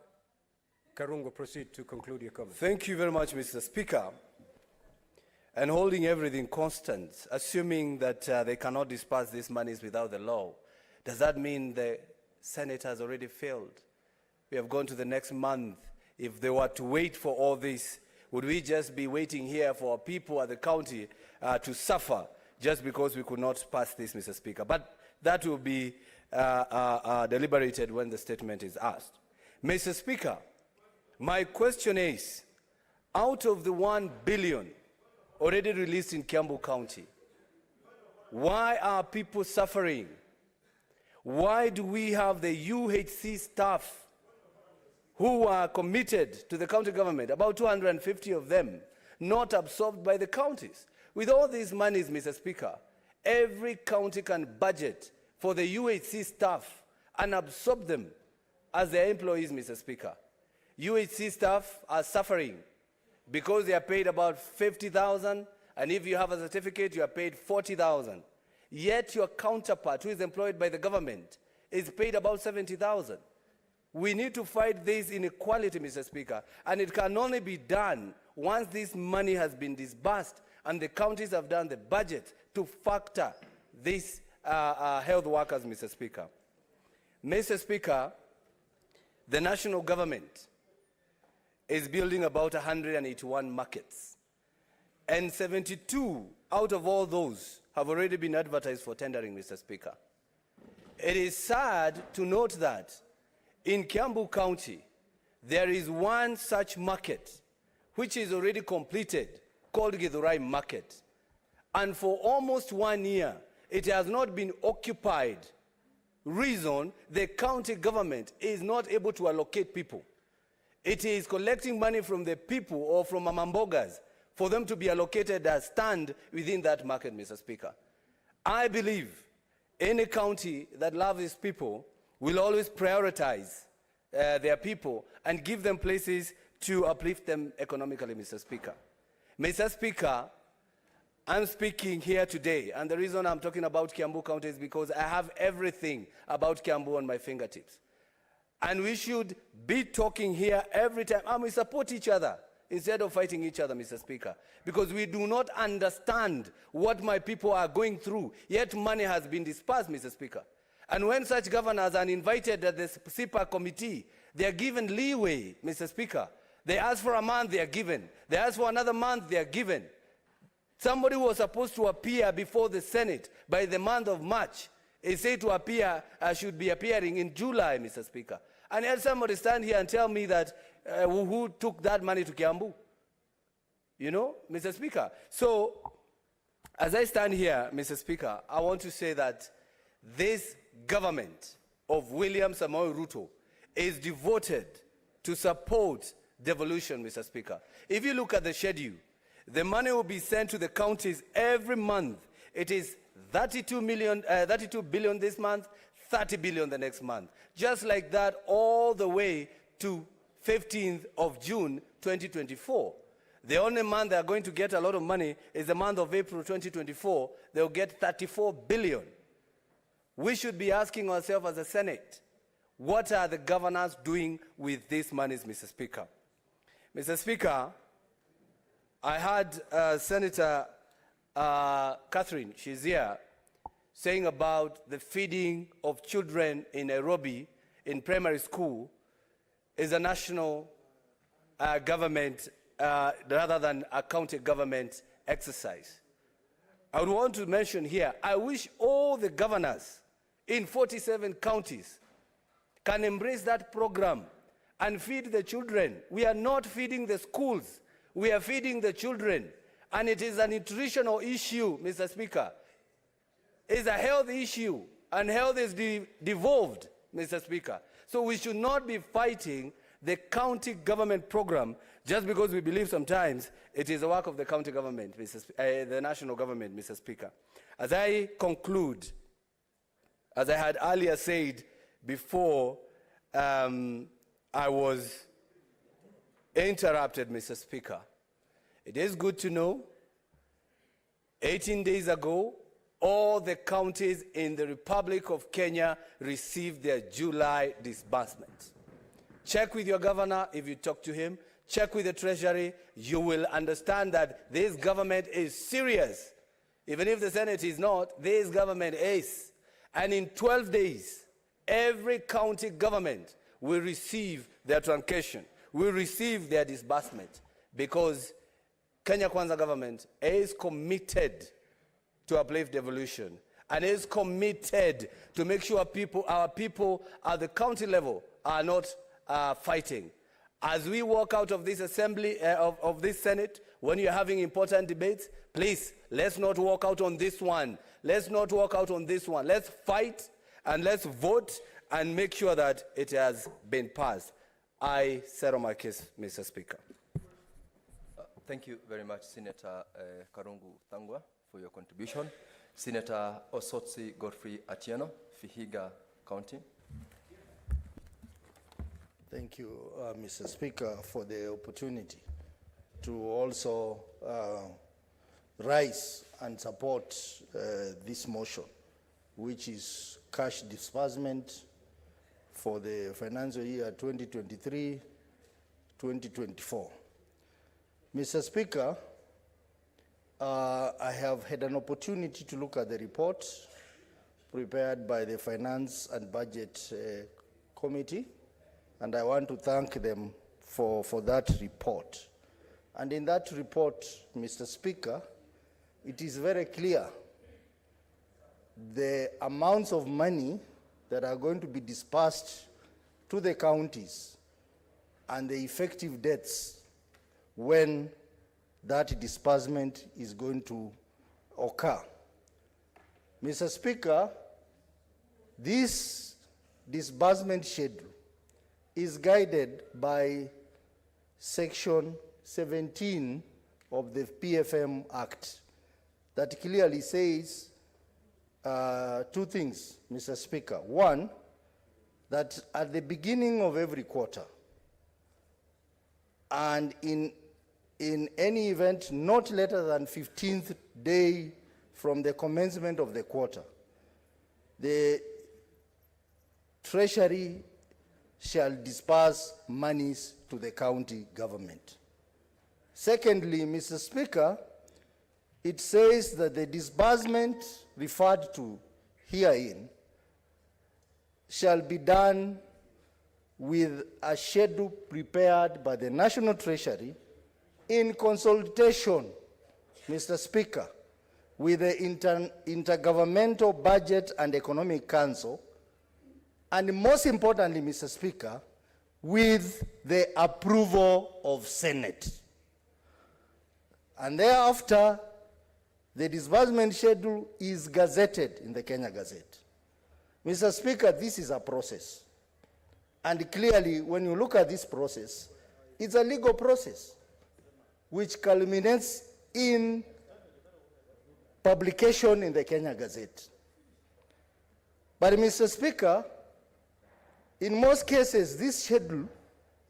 Karungo, proceed to conclude your comments. Thank you very much, Mr. Speaker. And holding everything constant, assuming that they cannot disperse these monies without the law, does that mean the Senate has already failed? We have gone to the next month. If they were to wait for all this, would we just be waiting here for people at the county to suffer just because we could not pass this, Mr. Speaker? But that will be deliberated when the statement is asked. Mr. Speaker, my question is, out of the 1 billion already released in Kiambu County, why are people suffering? Why do we have the UHC staff who are committed to the county government, about 250 of them, not absorbed by the counties? With all these monies, Mr. Speaker, every county can budget for the UHC staff and absorb them as their employees, Mr. Speaker. UHC staff are suffering because they are paid about 50,000, and if you have a certificate, you are paid 40,000. Yet your counterpart, who is employed by the government, is paid about 70,000. We need to fight this inequality, Mr. Speaker, and it can only be done once this money has been disbursed and the counties have done the budget to factor these health workers, Mr. Speaker. Mr. Speaker, the national government is building about 181 markets, and 72 out of all those have already been advertised for tendering, Mr. Speaker. It is sad to note that in Kiambu County, there is one such market which is already completed, called Githurai Market. And for almost 1 year, it has not been occupied. Reason, the county government is not able to allocate people. It is collecting money from the people or from Mambogas for them to be allocated as stand within that market, Mr. Speaker. I believe any county that loves its people will always prioritize their people and give them places to uplift them economically, Mr. Speaker. Mr. Speaker, I'm speaking here today, and the reason I'm talking about Kiambu County is because I have everything about Kiambu on my fingertips. And we should be talking here every time, and we support each other instead of fighting each other, Mr. Speaker, because we do not understand what my people are going through, yet money has been dispersed, Mr. Speaker. And when such governors are invited at the SIPA committee, they are given leeway, Mr. Speaker. They ask for a month, they are given. They ask for another month, they are given. Somebody who was supposed to appear before the Senate by the month of March is said to appear, should be appearing in July, Mr. Speaker. And yet somebody stand here and tell me that who took that money to Kiambu? You know, Mr. Speaker. So, as I stand here, Mr. Speaker, I want to say that this government of William Samoei Ruto is devoted to support devolution, Mr. Speaker. If you look at the schedule, the money will be sent to the counties every month. It is 32 billion this month, 30 billion the next month. Just like that all the way to 15th of June 2024. The only month they are going to get a lot of money is the month of April 2024. They'll get 34 billion. We should be asking ourselves as a Senate, what are the governors doing with these monies, Mr. Speaker? Mr. Speaker, I heard Senator Catherine, she's here, saying about the feeding of children in Nairobi in primary school is a national government rather than a county government exercise. I would want to mention here, I wish all the governors in 47 counties can embrace that program and feed the children. We are not feeding the schools, we are feeding the children. And it is a nutritional issue, Mr. Speaker. It's a health issue, and health is devolved, Mr. Speaker. So we should not be fighting the county government program just because we believe sometimes it is the work of the county government, the national government, Mr. Speaker. As I conclude, as I had earlier said before I was interrupted, Mr. Speaker, it is good to know 18 days ago, all the counties in the Republic of Kenya received their July disbursements. Check with your governor if you talk to him. Check with the Treasury. You will understand that this government is serious. Even if the Senate is not, this government is. And in 12 days, every county government will receive their truncation, will receive their disbursement, because Kenya Kwanza government is committed to uplift devolution and is committed to make sure our people at the county level are not fighting. As we walk out of this assembly, of this Senate, when you're having important debates, please, let's not walk out on this one. Let's not walk out on this one. Let's fight and let's vote and make sure that it has been passed. I settle my case, Mr. Speaker. Thank you very much, Senator Karungu Thangwa, for your contribution. Senator Osotsi Godfrey Atieno, Vihiga County. Thank you, Mr. Speaker, for the opportunity to also rise and support this motion, which is cash disbursement for the financial year 2023-2024. Mr. Speaker, I have had an opportunity to look at the report prepared by the Finance and Budget Committee, and I want to thank them for that report. And in that report, Mr. Speaker, it is very clear the amounts of money that are going to be dispersed to the counties and the effective dates when that disbursement is going to occur. Mr. Speaker, this disbursement schedule is guided by Section 17 of the PFM Act that clearly says two things, Mr. Speaker. One, that at the beginning of every quarter, and in any event not later than 15th day from the commencement of the quarter, the Treasury shall disperse monies to the county government. Secondly, Mr. Speaker, it says that the disbursement referred to herein shall be done with a schedule prepared by the National Treasury in consultation, Mr. Speaker, with the Intergovernmental Budget and Economic Council, and most importantly, Mr. Speaker, with the approval of Senate. And thereafter, the disbursement schedule is gazetted in the Kenya Gazette. Mr. Speaker, this is a process. And clearly, when you look at this process, it's a legal process which culminates in publication in the Kenya Gazette. But Mr. Speaker, in most cases, this schedule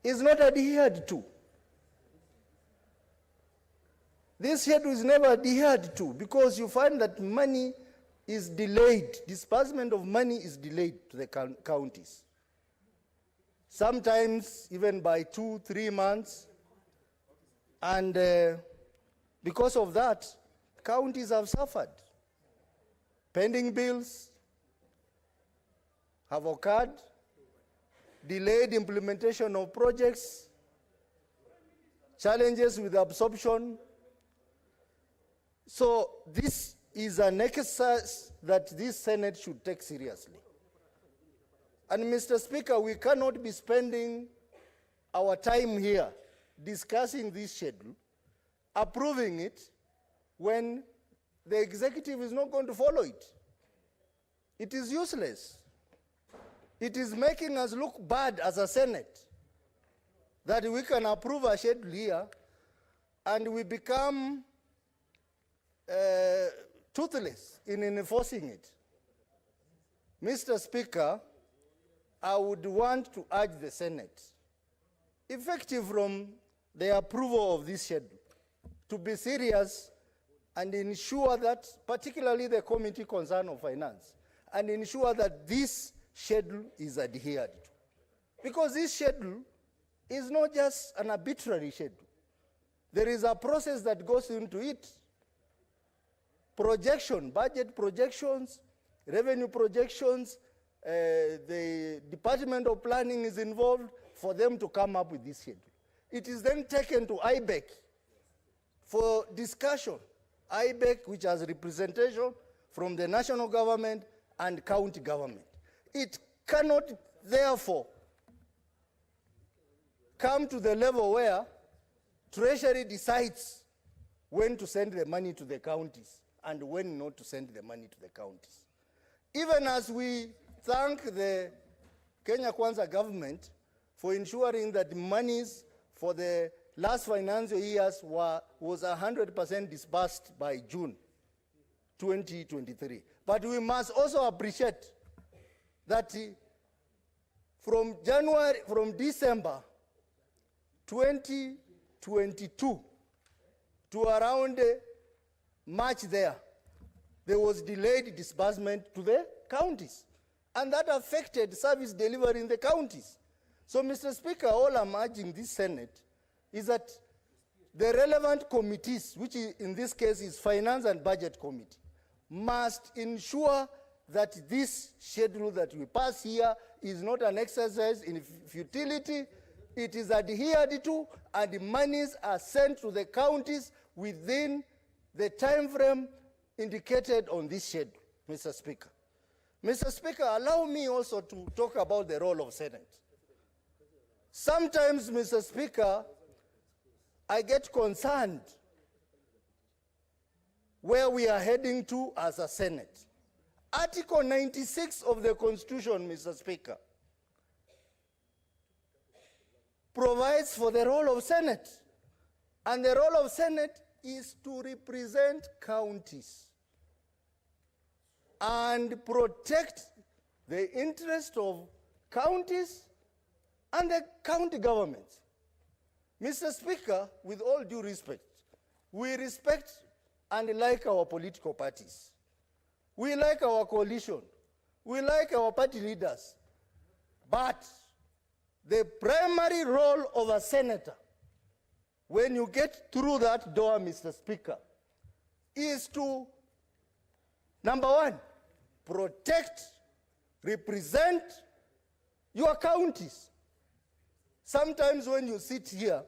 is not adhered to. This schedule is never adhered to because you find that money is delayed. Disbursement of money is delayed to the counties. Sometimes even by 2-3 months. And because of that, counties have suffered. Pending bills have occurred, delayed implementation of projects, challenges with absorption. So this is an exercise that this Senate should take seriously. And Mr. Speaker, we cannot be spending our time here discussing this schedule, approving it, when the executive is not going to follow it. It is useless. It is making us look bad as a Senate that we can approve a schedule here and we become toothless in enforcing it. Mr. Speaker, I would want to urge the Senate, effective from the approval of this schedule, to be serious and ensure that, particularly the Committee Concerned on Finance, and ensure that this schedule is adhered to. Because this schedule is not just an arbitrary schedule. There is a process that goes into it. Projection, budget projections, revenue projections, the Department of Planning is involved for them to come up with this schedule. It is then taken to IBEC for discussion. IBEC, which has representation from the national government and county government. It cannot, therefore, come to the level where Treasury decides when to send the money to the counties and when not to send the money to the counties. Even as we thank the Kenya Kwanza government for ensuring that monies for the last financial years was 100% disbursed by June 2023. But we must also appreciate that from December 2022 to around March there was delayed disbursement to the counties. And that affected service delivery in the counties. So, Mr. Speaker, all I'm urging this Senate is that the relevant committees, which in this case is Finance and Budget Committee, must ensure that this schedule that we pass here is not an exercise in futility. It is adhered to, and the monies are sent to the counties within the time frame indicated on this schedule, Mr. Speaker. Mr. Speaker, allow me also to talk about the role of Senate. Sometimes, Mr. Speaker, I get concerned where we are heading to as a Senate. Article 96 of the Constitution, Mr. Speaker, provides for the role of Senate. And the role of Senate is to represent counties and protect the interest of counties and the county governments. Mr. Speaker, with all due respect, we respect and like our political parties. We like our coalition. We like our party leaders. But the primary role of a senator, when you get through that door, Mr. Speaker, is to, number one, protect, represent your counties. Sometimes when you sit here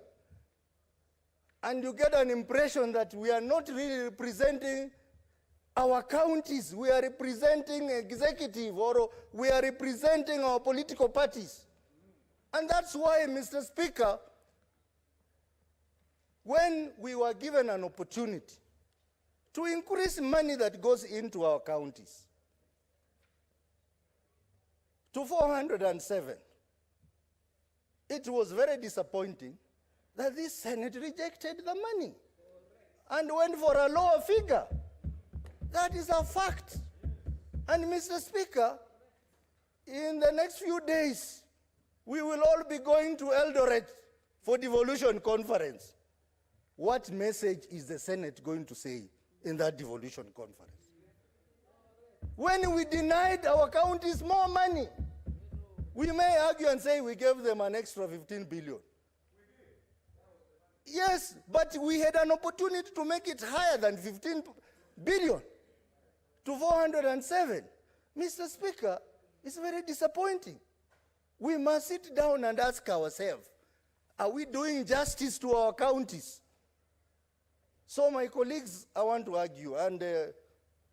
and you get an impression that we are not really representing our counties, we are representing executive, or we are representing our political parties. And that's why, Mr. Speaker, when we were given an opportunity to increase money that goes into our counties to 407, it was very disappointing that this Senate rejected the money and went for a lower figure. That is a fact. And Mr. Speaker, in the next few days, we will all be going to Eldoret for devolution conference. What message is the Senate going to say in that devolution conference? When we denied our counties more money, we may argue and say we gave them an extra 15 billion. Yes, but we had an opportunity to make it higher than 15 billion to 407. Mr. Speaker, it's very disappointing. We must sit down and ask ourselves, Are we doing justice to our counties? So my colleagues, I want to argue, and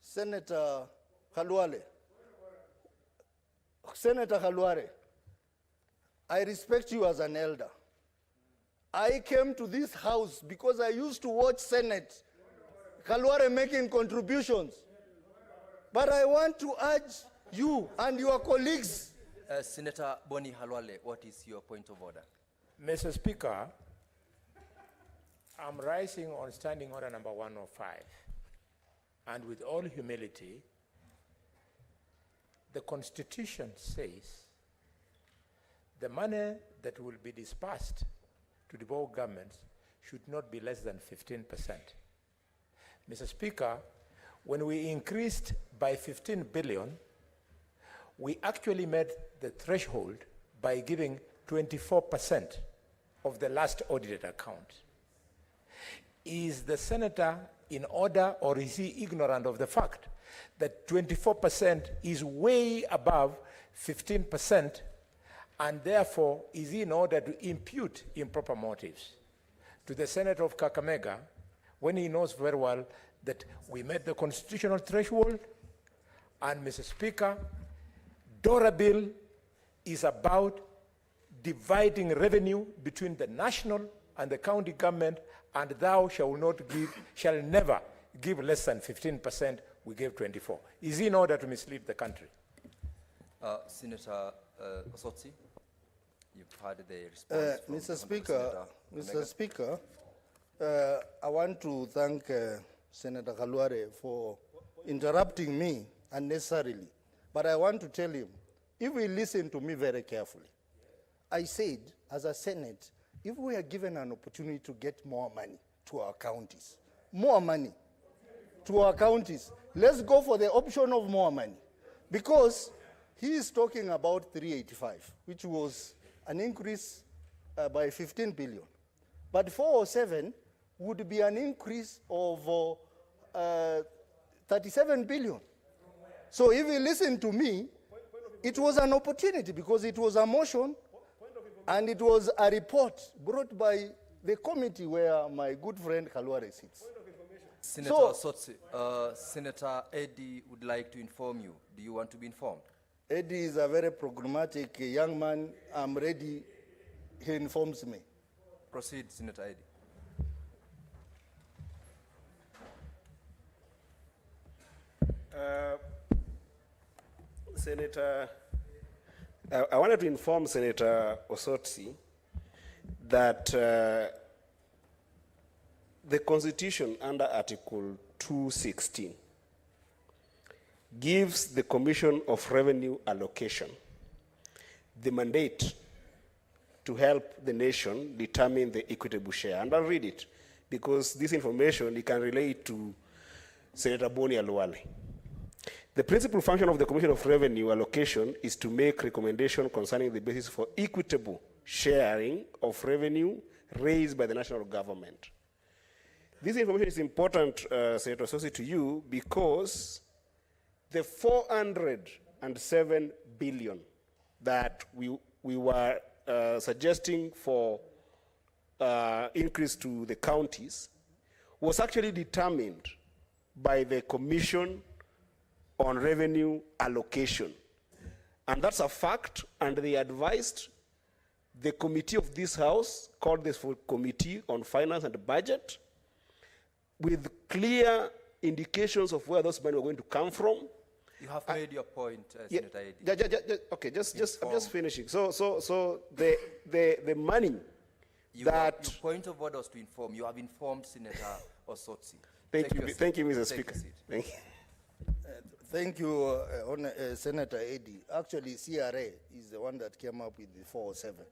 Senator Khalwale, I respect you as an elder. I came to this house because I used to watch Senate Khalwale making contributions. But I want to urge you and your colleagues. Senator Boni Halwale, what is your point of order? Mr. Speaker, I'm rising on standing order number 105. And with all humility, the Constitution says the money that will be dispersed to the board governments should not be less than 15%. Mr. Speaker, when we increased by 15 billion, we actually met the threshold by giving 24% of the last audited account. Is the senator in order, or is he ignorant of the fact that 24% is way above 15%, and therefore is he in order to impute improper motives to the senator of Kakamega when he knows very well that we met the constitutional threshold? And Mr. Speaker, DORA bill is about dividing revenue between the national and the county government, and thou shall never give less than 15%. We gave 24. Is he in order to mislead the country? Senator Osotsi, you've heard the response from Mr. Speaker, I want to thank Senator Khalwale for interrupting me unnecessarily. But I want to tell him, if we listen to me very carefully, I said, as a Senate, if we are given an opportunity to get more money to our counties, more money to our counties, let's go for the option of more money. Because he is talking about 385, which was an increase by 15 billion. But 407 would be an increase of 37 billion. So if you listen to me, it was an opportunity because it was a motion and it was a report brought by the committee where my good friend Khalwale sits. Senator Osotsi, Senator Eddie would like to inform you. Do you want to be informed? Eddie is a very programmatic young man. I'm ready. He informs me. Proceed, Senator Eddie. Senator, I wanted to inform Senator Osotsi that the Constitution under Article 216 gives the Commission of Revenue Allocation the mandate to help the nation determine the equitable share. And I'll read it because this information, it can relate to Senator Boni Halwale. The principal function of the Commission of Revenue Allocation is to make recommendations concerning the basis for equitable sharing of revenue raised by the national government. This information is important, Senator Osotsi, to you because the 407 billion that we were suggesting for increase to the counties was actually determined by the Commission on Revenue Allocation. And that's a fact, and they advised the committee of this House, called this Committee on Finance and Budget, with clear indications of where those money were going to come from. You have made your point, Senator Eddie. Okay, I'm just finishing. So the money Your point of order was to inform. You have informed Senator Osotsi. Thank you, Mr. Speaker. Thank you. Thank you, Senator Eddie. Actually, CRA is the one that came up with the 407.